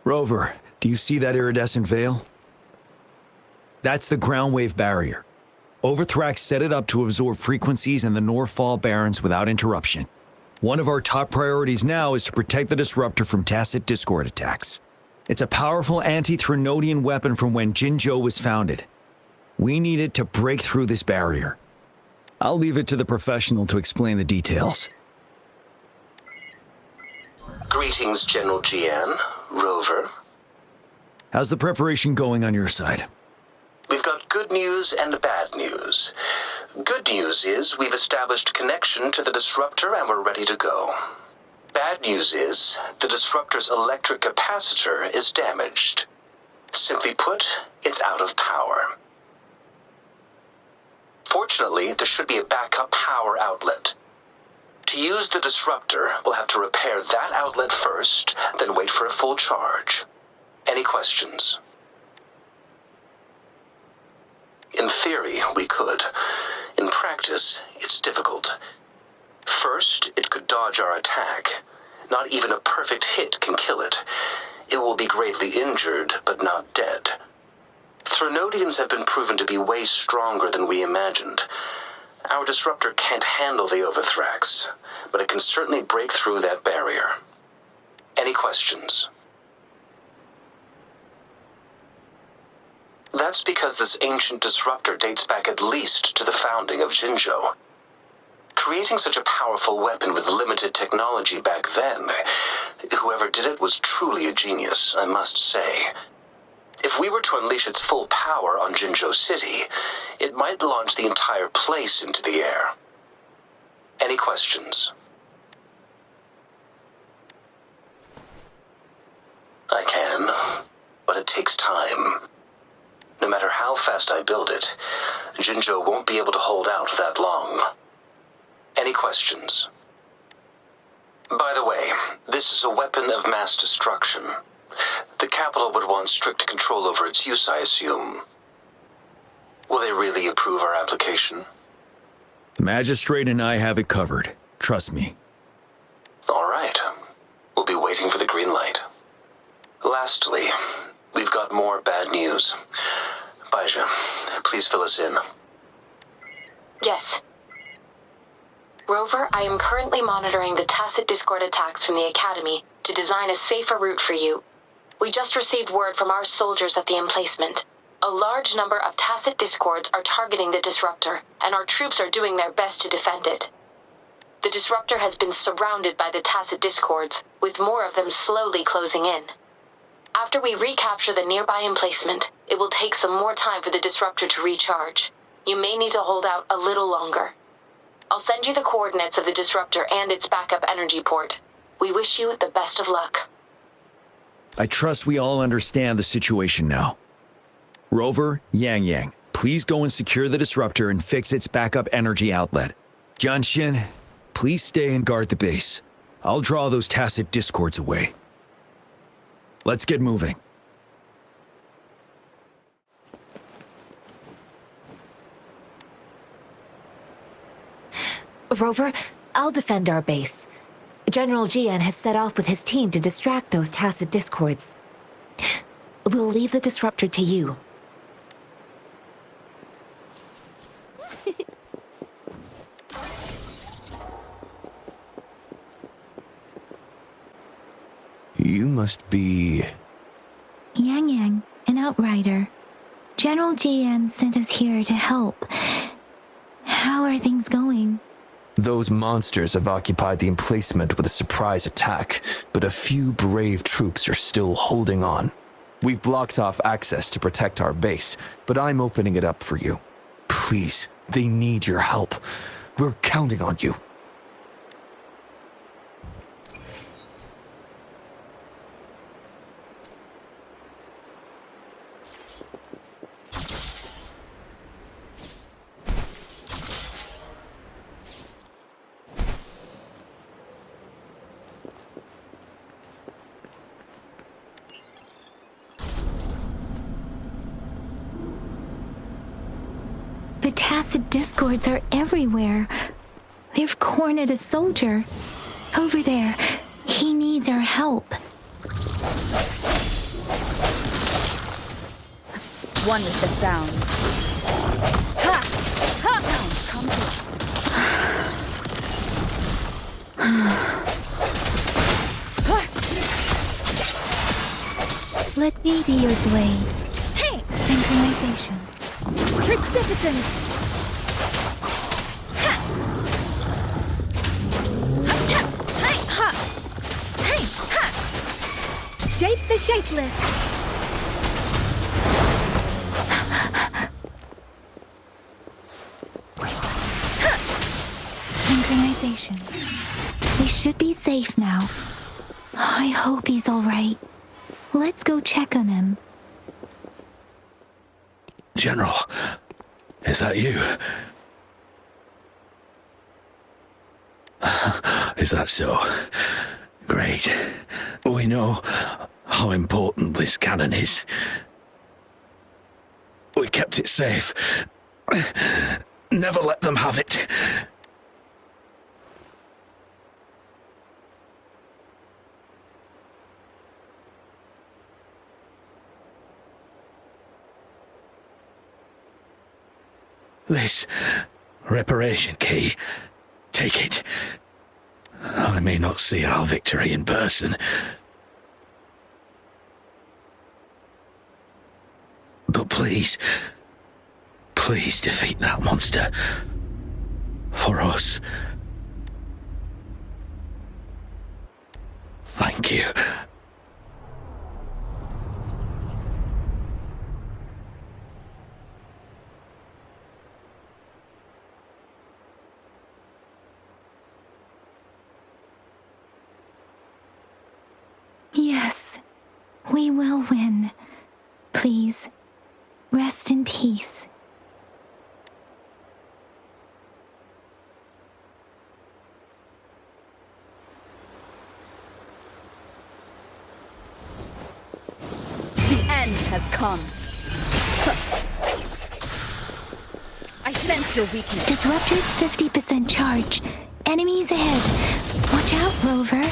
Speaker 1: Rover, do you see that iridescent veil? That's the ground wave barrier. Ovathrax set it up to absorb frequencies in the Norfall Barrens without interruption. One of our top priorities now is to protect the disruptor from tacit discord attacks. It's a powerful anti-Threnodian weapon from when Jinzhou was founded. We need it to break through this barrier. I'll leave it to the professional to explain the details.
Speaker 7: Greetings, General Jiyan. Rover.
Speaker 1: How's the preparation going on your side?
Speaker 7: We've got good news and bad news. Good news is we've established connection to the disruptor and we're ready to go. Bad news is the disruptor's electric capacitor is damaged. Simply put, it's out of power. Fortunately, there should be a backup power outlet. To use the disruptor, we'll have to repair that outlet first, then wait for a full charge. Any questions? In theory, we could. In practice, it's difficult. First, it could dodge our attack. Not even a perfect hit can kill it. It will be gravely injured, but not dead. Threnodians have been proven to be way stronger than we imagined. Our disruptor can't handle the Ovathrax, but it can certainly break through that barrier. Any questions? That's because this ancient disruptor dates back at least to the founding of Jinzhou. Creating such a powerful weapon with limited technology back then, whoever did it was truly a genius, I must say. If we were to unleash its full power on Jinzhou City, it might launch the entire place into the air. Any questions? I can, but it takes time.
Speaker 18: No matter how fast I build it, Jinzhou won't be able to hold out that long. Any questions? By the way, this is a weapon of mass destruction. The capital would want strict control over its use, I assume. Will they really approve our application?
Speaker 1: The magistrate and I have it covered. Trust me.
Speaker 18: All right. We'll be waiting for the green light. Lastly, we've got more bad news. Baizha, please fill us in.
Speaker 17: Yes. Rover, I am currently monitoring the tacit discord attacks from the Academy to design a safer route for you. We just received word from our soldiers at the emplacement. A large number of tacit discords are targeting the disruptor, and our troops are doing their best to defend it. The disruptor has been surrounded by the tacit discords, with more of them slowly closing in. After we recapture the nearby emplacement, it will take some more time for the disruptor to recharge. You may need to hold out a little longer. I'll send you the coordinates of the disruptor and its backup energy port. We wish you the best of luck.
Speaker 1: I trust we all understand the situation now. Rover, Yangyang, please go and secure the disruptor and fix its backup energy outlet. Jiaxin, please stay and guard the base. I'll draw those tacit discords away. Let's get moving.
Speaker 17: Rover, I'll defend our base. General Jiyan has set off with his team to distract those tacit discords. We'll leave the disruptor to you.
Speaker 1: You must be...
Speaker 15: Yangyang, an outrider. General Jiyan sent us here to help. How are things going?
Speaker 14: Those monsters have occupied the emplacement with a surprise attack, but a few brave troops are still holding on. We've blocked off access to protect our base, but I'm opening it up for you. Please, they need your help. We're counting on you.
Speaker 15: The tacit discords are everywhere. They've cornered a soldier. Over there. He needs our help.
Speaker 16: One with the sound. Ha! Ha! Sounds come to.
Speaker 15: Let me be your blade. Hey! Synchronization.
Speaker 16: Precipitant!
Speaker 15: Shape the shapeless! Synchronization. We should be safe now. I hope he's alright. Let's go check on him.
Speaker 12: General, is that you? Is that so? Great. We know how important this cannon is. We kept it safe. Never let them have it. This reparation key, take it. I may not see our victory in person, but please defeat that monster. For us. Thank you.
Speaker 15: Yes, we will win. Please, rest
Speaker 16: end has come. I sense your weakness.
Speaker 15: Disruptor's 50% charge. Enemies ahead. Watch out, Rover.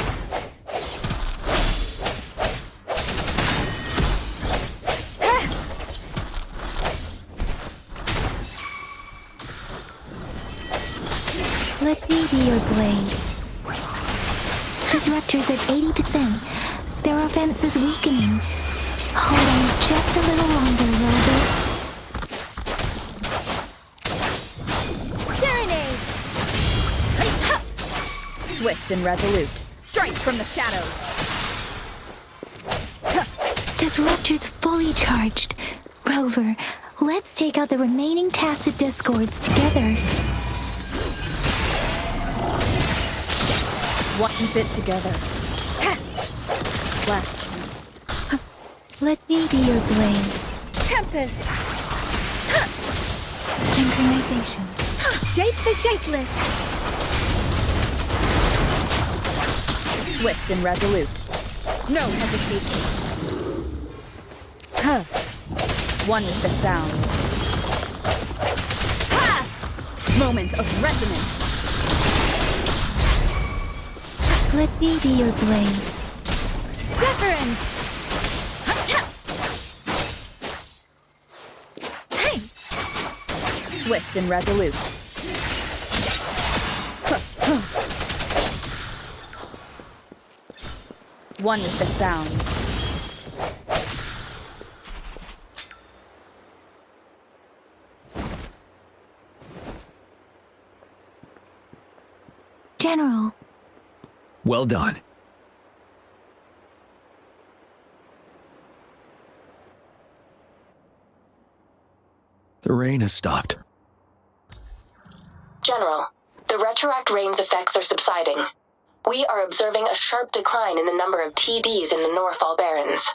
Speaker 15: Let me be your blade. Disruptor's at 80%. Their offense is weakening. Hold on just a little longer, Rover.
Speaker 16: Serenade! Swift and resolute. Strike from the shadows.
Speaker 15: Disruptor's fully charged. Rover, let's take out the remaining tacit discords together.
Speaker 16: What keep it together? Last chance.
Speaker 15: Let me be your blade.
Speaker 16: Tempest!
Speaker 15: Synchronization.
Speaker 16: Shape the shapeless! Swift and resolute. No hesitation. One with the sound. Moment of resonance.
Speaker 15: Let me be your blade.
Speaker 16: Reverend! Swift and resolute. One with the sound.
Speaker 15: General.
Speaker 1: Well done. The rain has stopped.
Speaker 9: General, the Retroact Rain's effects are subsiding. We are observing a sharp decline in the number of TDs in the Norfall Barrens.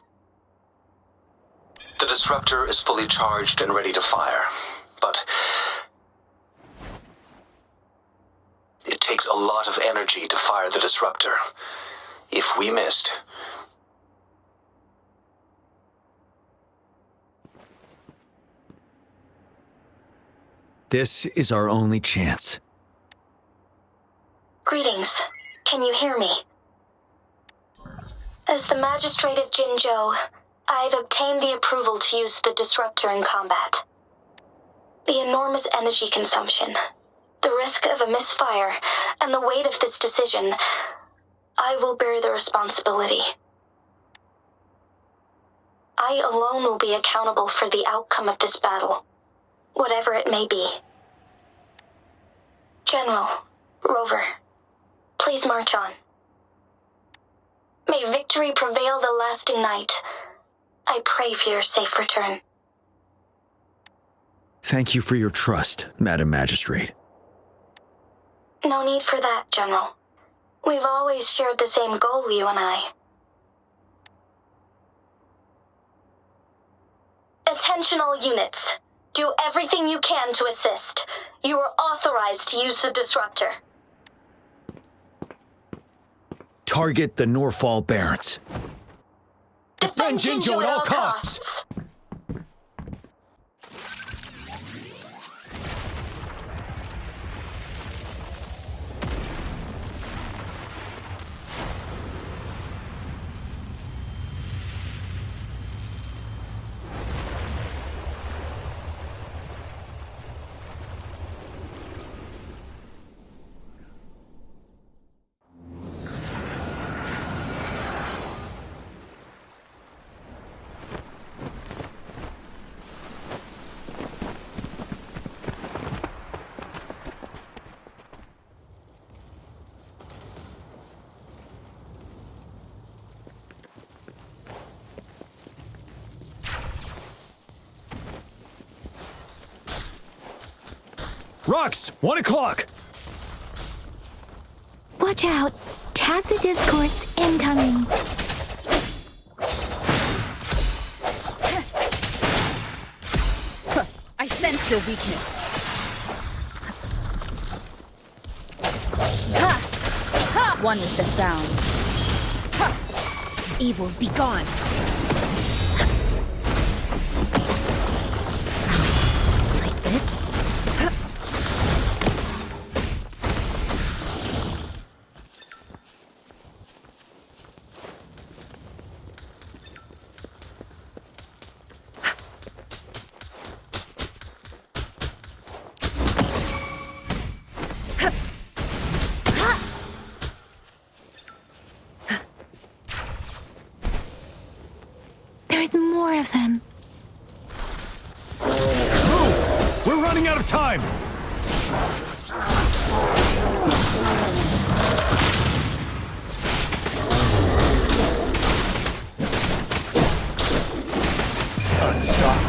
Speaker 18: The disruptor is fully charged and ready to fire, but it takes a lot of energy to fire the disruptor. If we missed,
Speaker 1: This is our only chance.
Speaker 9: Greetings. Can you hear me? As the Magistrate of Jinzhou, I've obtained the approval to use the disruptor in combat. The enormous energy consumption, the risk of a misfire, and the weight of this decision, I will bear the responsibility. I alone will be accountable for the outcome of this battle, whatever it may be. General, Rover, please march on. May victory prevail the lasting night. I pray for your safe return.
Speaker 1: Thank you for your trust, Madam Magistrate.
Speaker 9: No need for that, General. We've always shared the same goal, you and I. Attention all units. Do everything you can to assist. You are authorized to use the disruptor.
Speaker 1: Target the Norfall Barrens.
Speaker 9: Defend Jinzhou at all costs.
Speaker 1: Rocks, 1 o'clock.
Speaker 15: Watch out! Tacit discords incoming!
Speaker 16: I sense your weakness. One with the sound. Evils be gone.
Speaker 17: this.
Speaker 15: There's more of them.
Speaker 1: Move! We're running out of time! Unstoppable.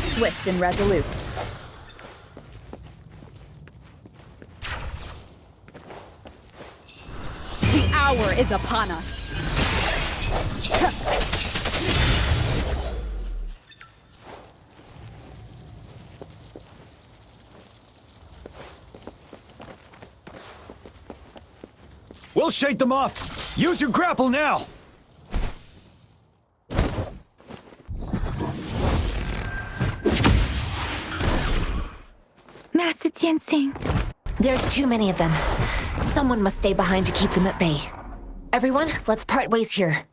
Speaker 16: Swift and resolute. The hour is upon us.
Speaker 1: We'll shake them off. Use your grapple now.
Speaker 15: Master Jiaxin.
Speaker 17: There's too many of them. Someone must stay behind to keep them at bay. Everyone, let's part ways here.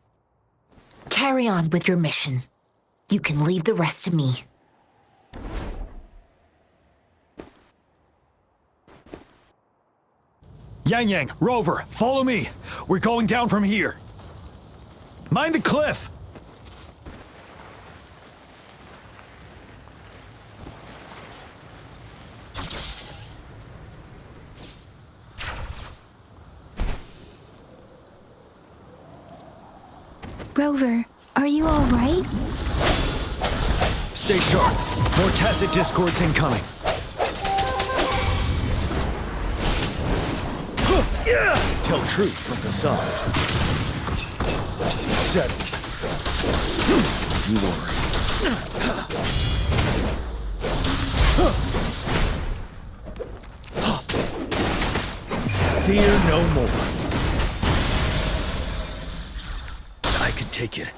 Speaker 17: Carry on with your mission. You can leave the rest to me.
Speaker 1: Yangyang, Rover, follow me. We're going down from here. Mind the cliff.
Speaker 15: Rover, are you all right?
Speaker 1: Stay sharp. More tacit discords incoming. Tell truth with the sun. Settle. You worry. Fear no more. I can take it.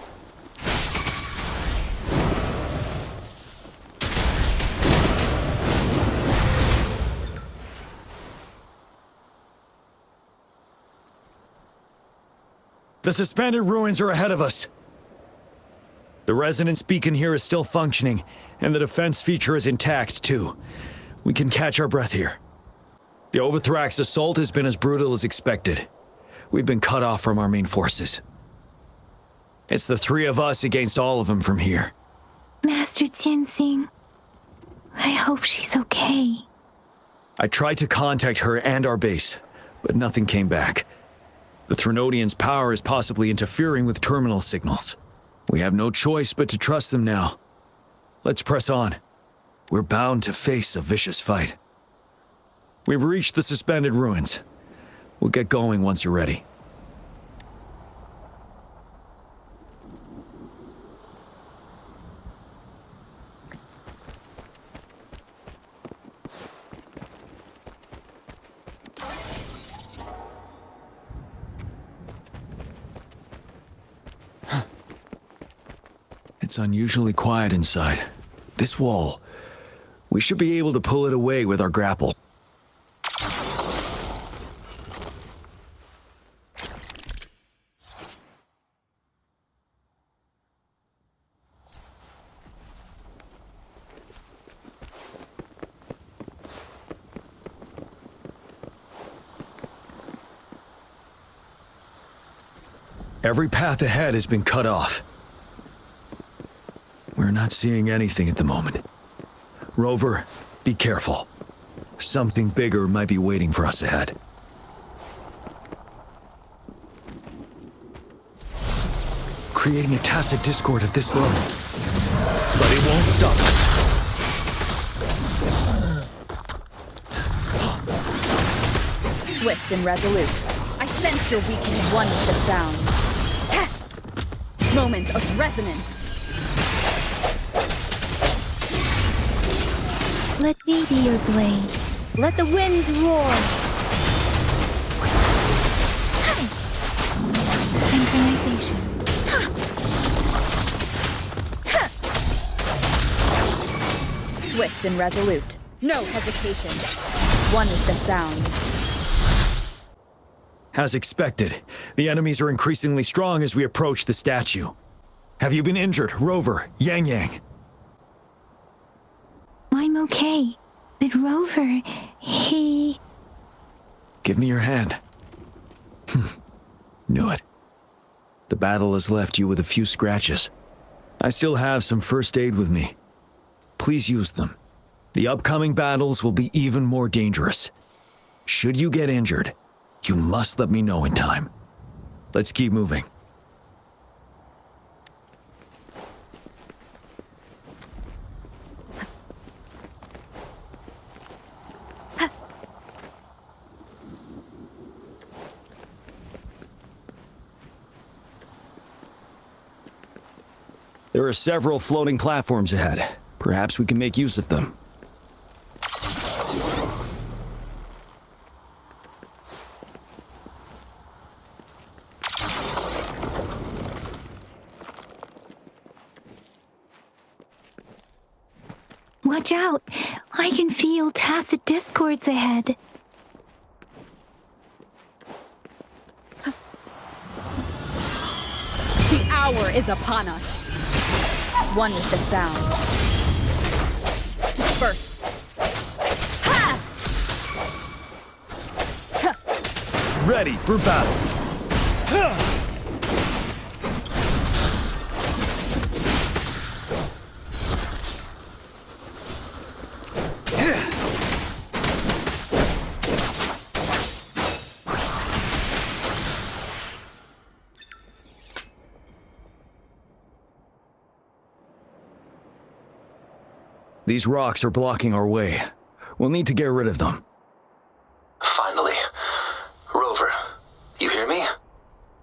Speaker 1: The suspended ruins are ahead of us. The resonance beacon here is still functioning, and the defense feature is intact, too. We can catch our breath here. The Ovathrax assault has been as brutal as expected. We've been cut off from our main forces. It's the three of us against all of them from here.
Speaker 15: Master Jiaxin, I hope she's okay.
Speaker 1: I tried to contact her and our base, but nothing came back. The Threnodians' power is possibly interfering with terminal signals. We have no choice but to trust them now. Let's press on. We're bound to face a vicious fight. We've reached the suspended ruins. We'll get going once you're ready. It's unusually quiet inside. This wall, we should be able to pull it away with our grapple. Every path ahead has been cut off. We're not seeing anything at the moment. Rover, be careful. Something bigger might be waiting for us ahead. Creating a tacit discord at this level. But it won't stop us.
Speaker 16: Swift and resolute. I sense you're weakening one with the sound. Moment of resonance.
Speaker 15: Let me be your blade. Let the winds roar. relaxation.
Speaker 16: Swift and resolute. No hesitation. One with the sound.
Speaker 1: As expected, the enemies are increasingly strong as we approach the statue. Have you been injured, Rover, Yangyang?
Speaker 15: I'm okay. But Rover, he...
Speaker 1: Give me your hand. Knew it. The battle has left you with a few scratches. I still have some first aid with me. Please use them. The upcoming battles will be even more dangerous. Should you get injured, you must let me know in time. Let's keep moving. There are several floating platforms ahead. Perhaps we can make use of them.
Speaker 15: Watch out! I can feel tacit discords ahead.
Speaker 16: The hour is upon us. One with the sound. Disperse. Ha!
Speaker 1: Ready for battle. Ha! These rocks are blocking our way. We'll need to get rid of them.
Speaker 18: Finally. Rover, you hear me?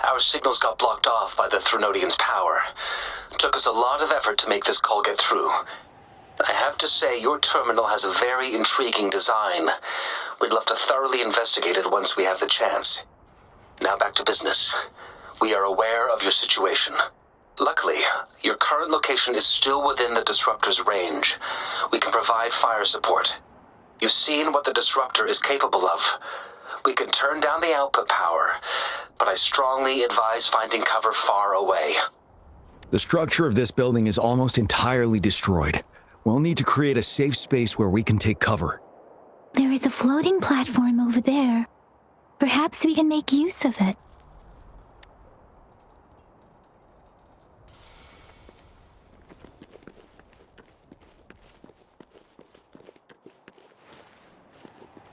Speaker 18: Our signals got blocked off by the Threnodian's power. It took us a lot of effort to make this call get through. I have to say, your terminal has a very intriguing design. We'd love to thoroughly investigate it once we have the chance. Now back to business. We are aware of your situation. Luckily, your current location is still within the Disruptor's range. We can provide fire support. You've seen what the Disruptor is capable of. We can turn down the output power, but I strongly advise finding cover far away.
Speaker 1: The structure of this building is almost entirely destroyed. We'll need to create a safe space where we can take cover.
Speaker 15: There is a floating platform over there. Perhaps we can make use of it.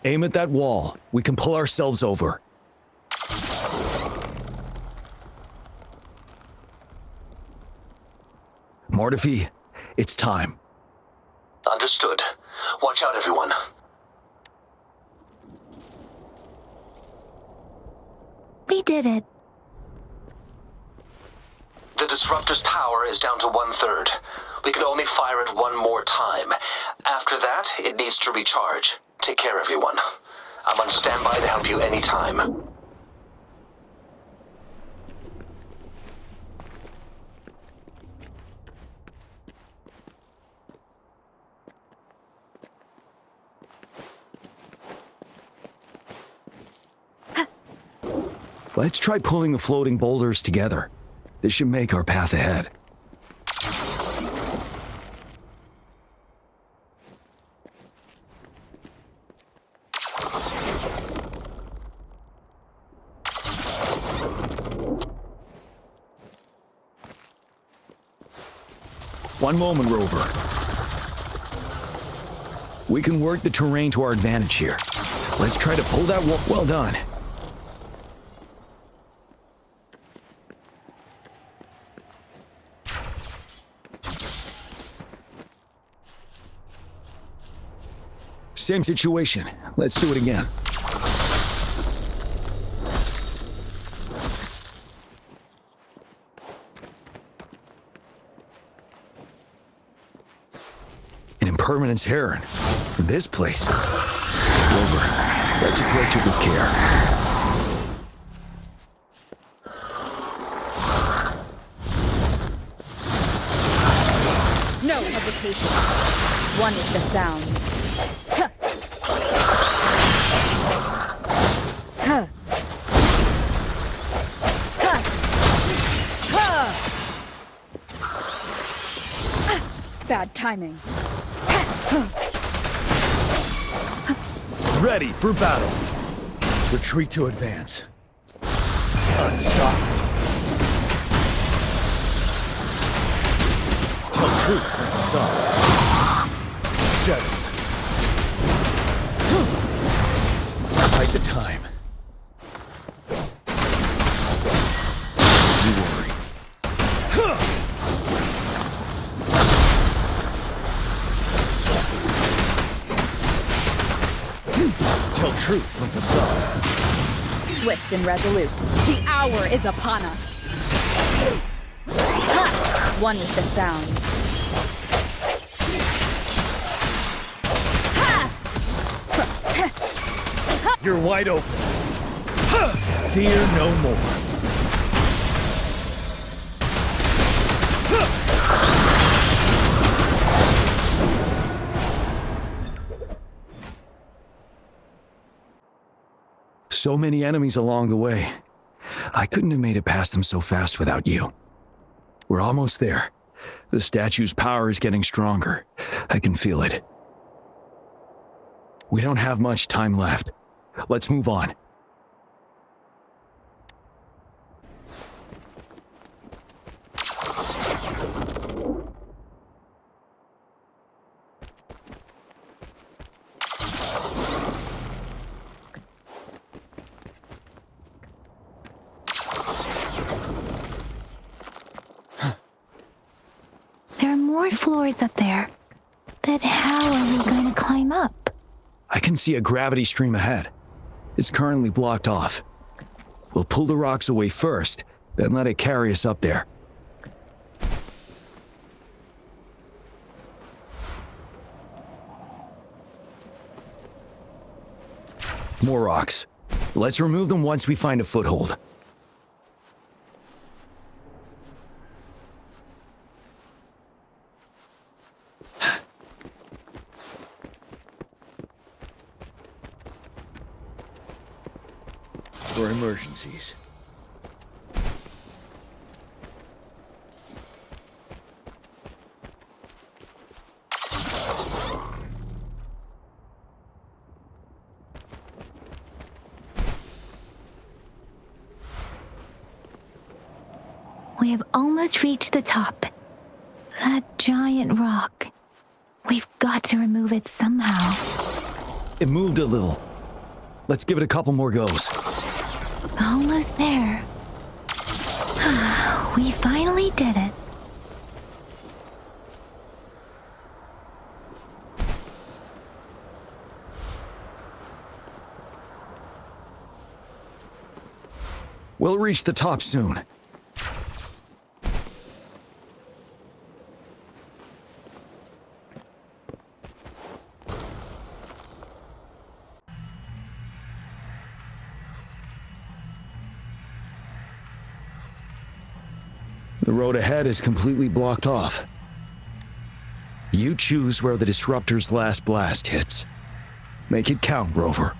Speaker 1: Aim at that wall. We can pull ourselves over. Mortefi, it's time.
Speaker 18: Understood. Watch out, everyone.
Speaker 15: We did it.
Speaker 18: The Disruptor's power is down to 1/3. We can only fire it one more time. After that, it needs to recharge. Take care, everyone. I'm on standby to help you anytime.
Speaker 1: Let's try pulling the floating boulders together. This should make our path ahead. One moment, Rover. We can work the terrain to our advantage here. Let's try to pull that wall. Well done. Same situation. Let's do it again. An impermanence heron. In this place. Rover, let's approach it with care.
Speaker 16: No hesitation. One with the sound. Huh. Huh. Huh. Huh. Bad timing.
Speaker 1: Ready for battle.
Speaker 12: Retreat to advance. Unstoppable.
Speaker 1: Tell truth from the sun.
Speaker 12: Settled. Hide the time.
Speaker 1: You worry. Tell truth from the sun.
Speaker 16: Swift and resolute. The hour is upon us. Ha! One with the sound.
Speaker 12: You're wide open. Fear no more.
Speaker 1: So many enemies along the way. I couldn't have made it past them so fast without you. We're almost there. The statue's power is getting stronger. I can feel it. We don't have much time left. Let's move on.
Speaker 15: There are more floors up there. But how are we going to climb up?
Speaker 1: I can see a gravity stream ahead. It's currently blocked off. We'll pull the rocks away first, then let it carry us up there. More rocks. Let's remove them once we find a foothold.
Speaker 12: For emergencies.
Speaker 15: We have almost reached the top. That giant rock. We've got to remove it somehow.
Speaker 1: It moved a little. Let's give it a couple more goes.
Speaker 15: Almost there. We finally did it.
Speaker 1: We'll reach the top soon. The road ahead is completely blocked off. You choose where the Disruptor's last blast hits. Make it count, Rover.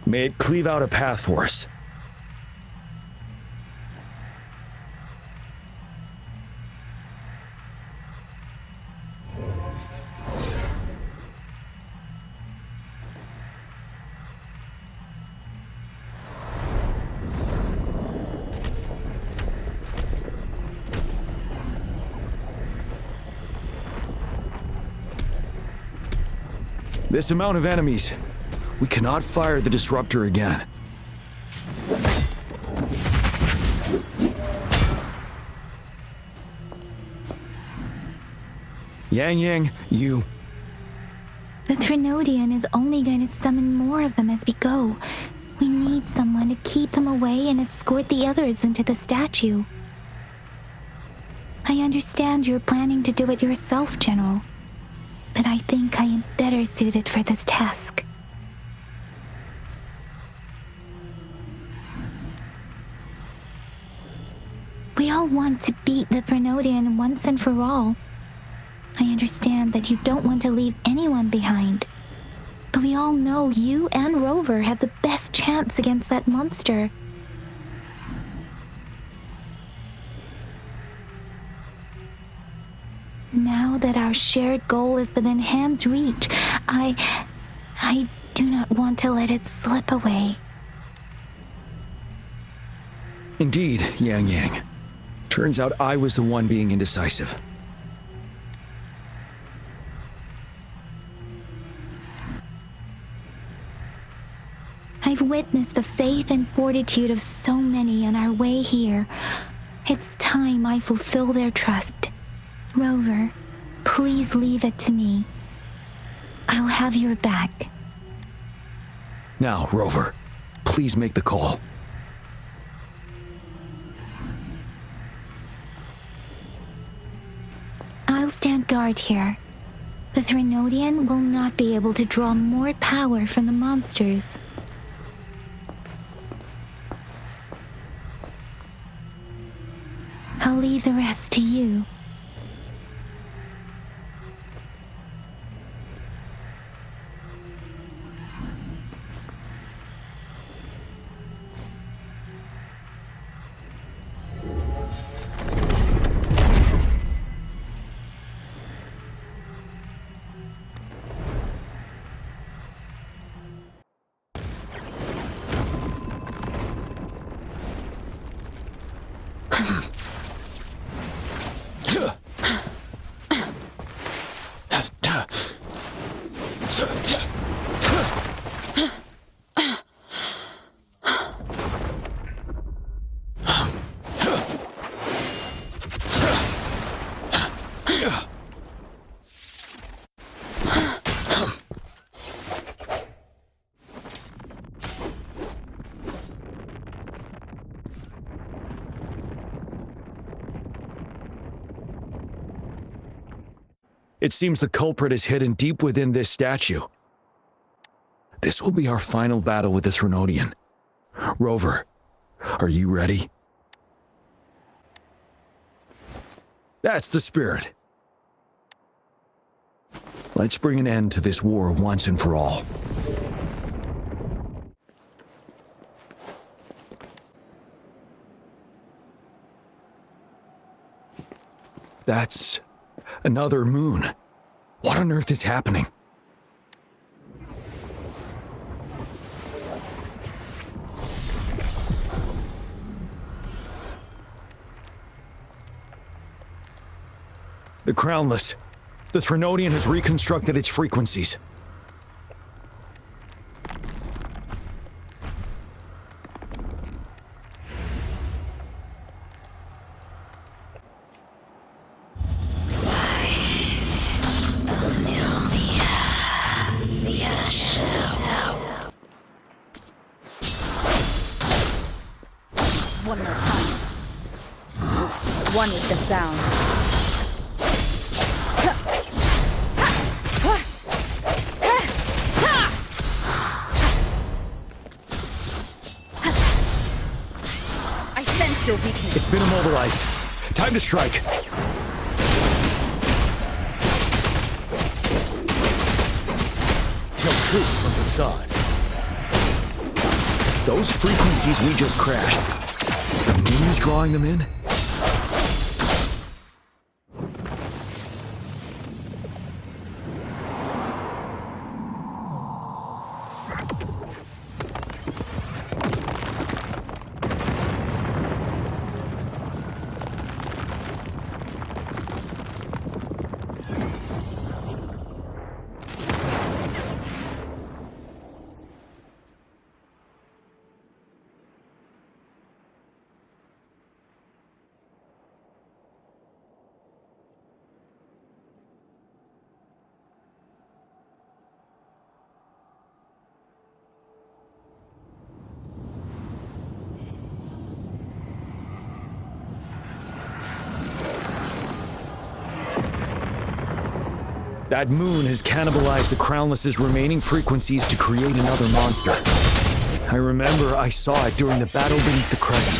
Speaker 1: May it cleave out a path for us. This amount of enemies. We cannot fire the Disruptor again. Yangyang, you...
Speaker 15: The Threnodian is only going to summon more of them as we go. We need someone to keep them away and escort the others into the statue. I understand you're planning to do it yourself, General. But I think I am better suited for this task. We all want to beat the Threnodian once and for all. I understand that you don't want to leave anyone behind. But we all know you and Rover have the best chance against that monster. Now that our shared goal is within hand's reach, I do not want to let it slip away.
Speaker 1: Indeed, Yangyang. Turns out I was the one being indecisive.
Speaker 15: I've witnessed the faith and fortitude of so many on our way here. It's time I fulfill their trust. Rover, please leave it to me. I'll have your back.
Speaker 1: Now, Rover, please make the call.
Speaker 15: I'll stand guard here. The Threnodian will not be able to draw more power from the monsters. I'll leave the rest to you.
Speaker 1: It seems the culprit is hidden deep within this statue. This will be our final battle with the Threnodian. Rover, are you ready? That's the spirit. Let's bring an end to this war once and for all. That's another moon. What on earth is happening? The Crownless. The Threnodian has reconstructed its frequencies.
Speaker 16: One more time. One with the sound. I sense your weakness.
Speaker 1: It's been immobilized. Time to strike. Tell truth from the side. Those frequencies we just crashed. The moon's drawing them in? That moon has cannibalized the Crownless's remaining frequencies to create another monster. I remember I saw it during the battle beneath the crescent.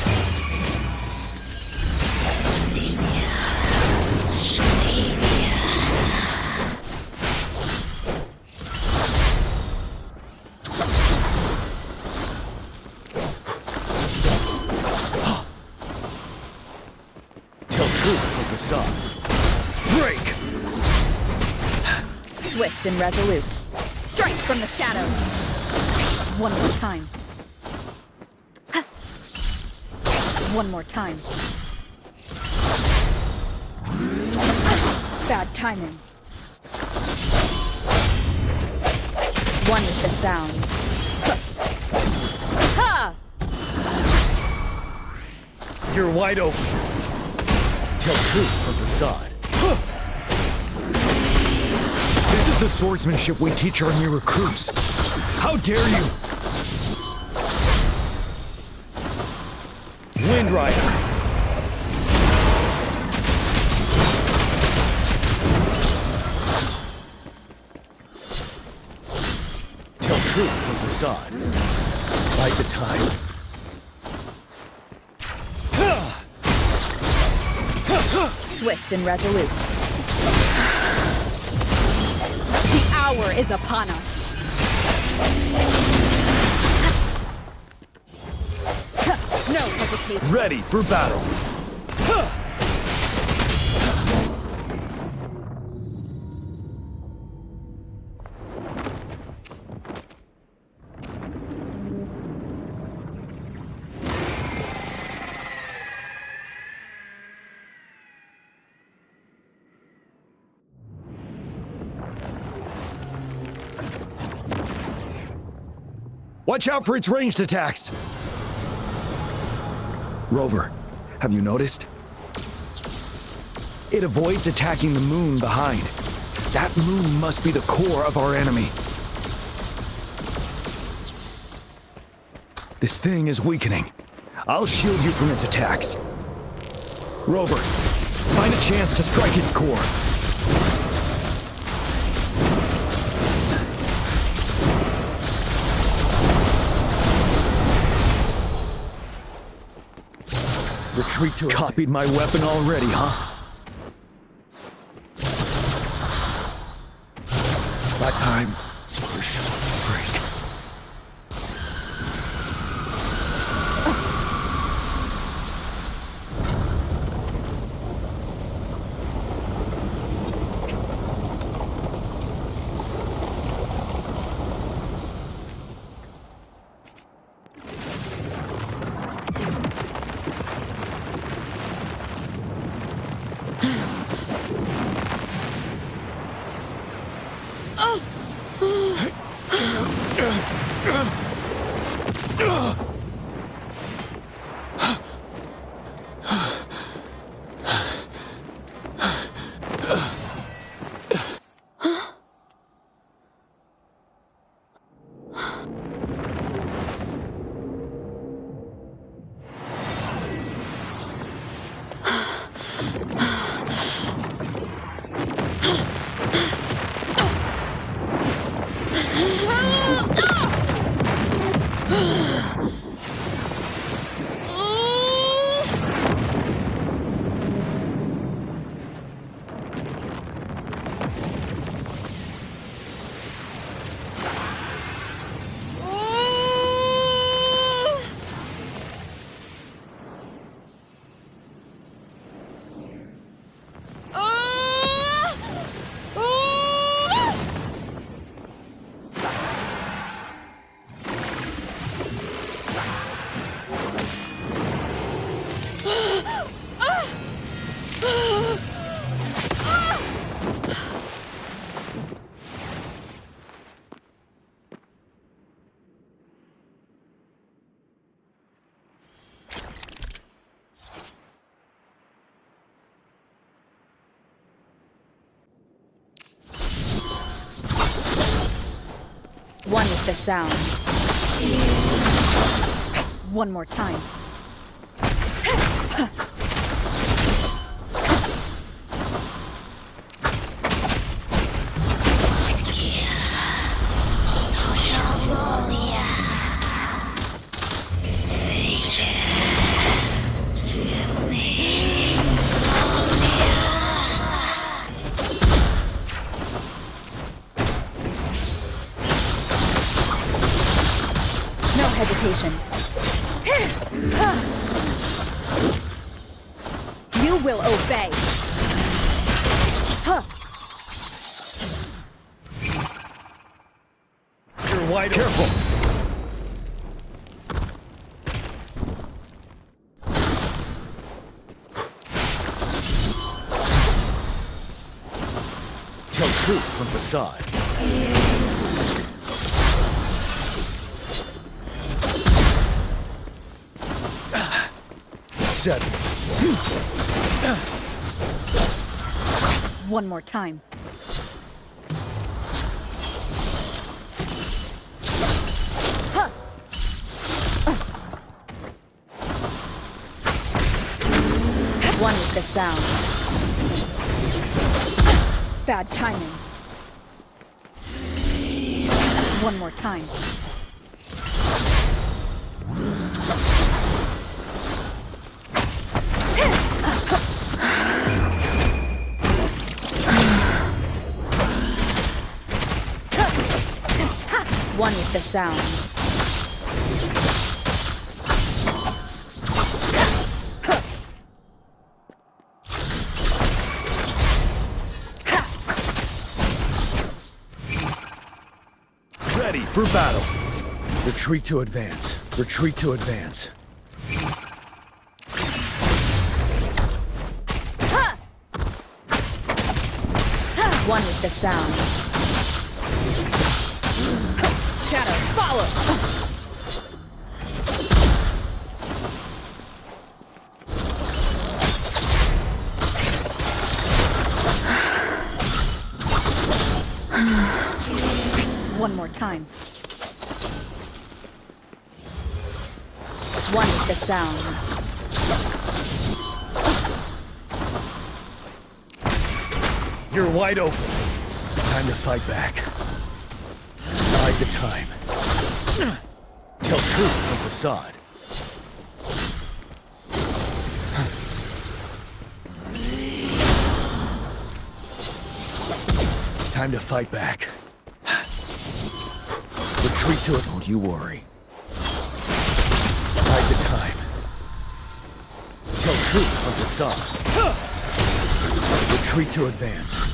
Speaker 1: truth of the sun. Break!
Speaker 16: Swift and resolute. Strike from the shadows. One more time. One more time. Bad timing. One with the sound. Ha!
Speaker 1: You're wide open. Tell truth of the sod. This is the swordsmanship we teach our new recruits. How dare you! Wind Rider. Tell truth of the sod. Bide the time.
Speaker 16: Swift and resolute. The hour is upon us. No hesitation.
Speaker 1: Ready for battle. Watch out for its ranged attacks! Rover, have you noticed? It avoids attacking the moon behind. That moon must be the core of our enemy. This thing is weakening. I'll shield you from its attacks. Rover, find a chance to strike its core. Retreat to copied my weapon already, huh? That time, push, break.
Speaker 16: One with the sound. One more time. Hesitation. You will obey! Huh.
Speaker 1: You're wide careful! Tell truth from facade. 7.
Speaker 16: One more time. One with the sound. Bad timing. One more time. One with the sound.
Speaker 1: Ready for battle. Retreat to advance. Retreat to advance.
Speaker 16: One with the sound. Shadow, follow! One more time. One with the sound.
Speaker 1: You're wide open. Time to fight back. Bide the time. Tell truth from facade. Time to fight back. Retreat to it. Don't you worry. Bide the time. Tell truth from facade. Retreat to advance.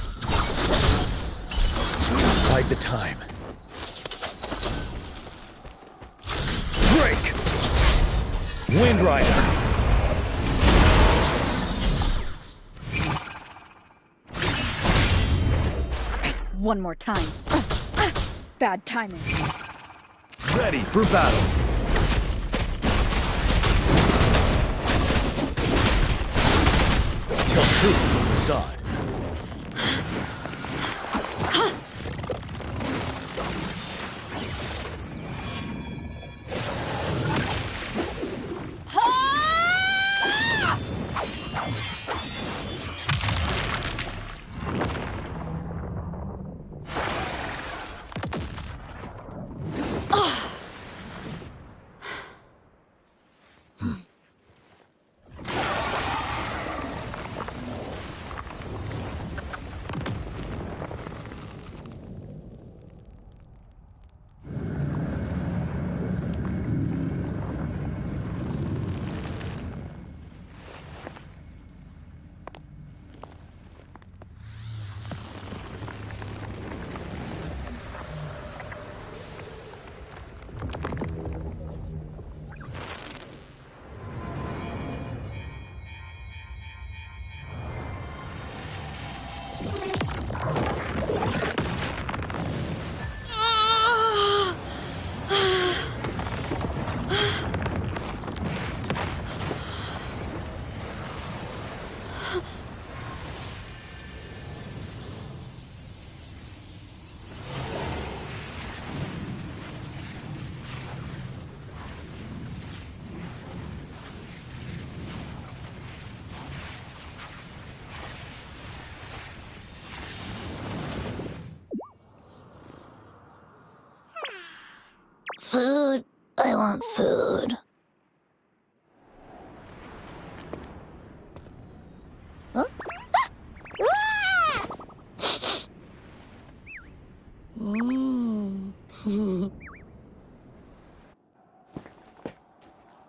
Speaker 1: Bide the time. Break! Wind Rider!
Speaker 16: One more time. Bad timing.
Speaker 1: Ready for battle. Tell truth from facade.
Speaker 8: Food. I want food. Huh?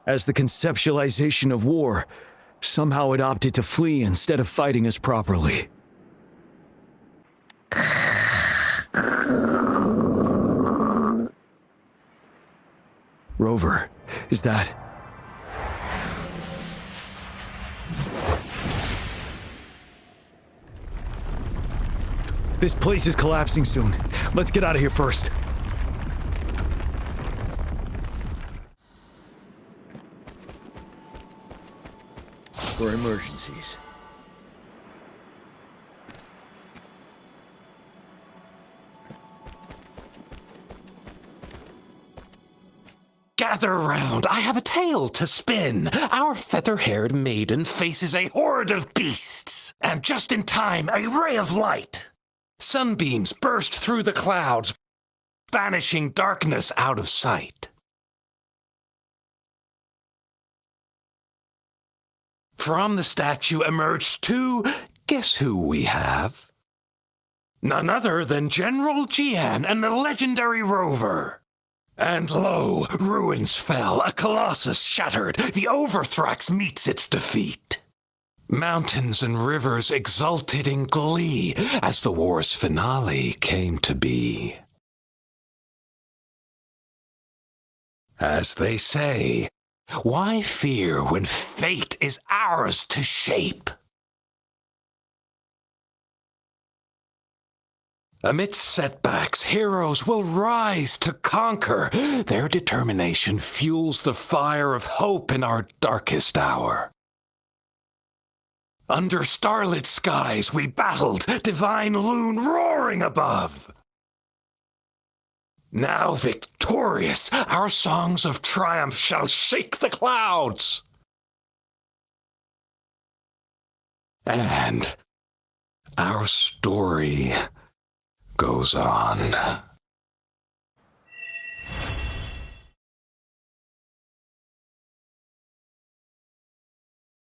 Speaker 1: As the conceptualization of war Somehow it opted to flee instead of fighting us properly. Rover, is that... This place is collapsing soon. Let's get out of here first.
Speaker 12: For emergencies.
Speaker 19: Gather round, I have a tale to spin. Our feather-haired maiden faces a horde of beasts. And just in time, a ray of light. Sunbeams burst through the clouds, banishing darkness out of sight. From the statue emerged two, guess who we have? None other than General Jiyan and the legendary Rover. And lo, ruins fell, a colossus shattered, the Ovathrax meets its defeat. Mountains and rivers exulted in glee as the war's finale came to be. As they say, why fear when fate is ours to shape? Amidst setbacks, heroes will rise to conquer. Their determination fuels the fire of hope in our darkest hour. Under starlit skies we battled, divine loon roaring above. Now victorious, our songs of triumph shall shake the clouds. And our story goes on.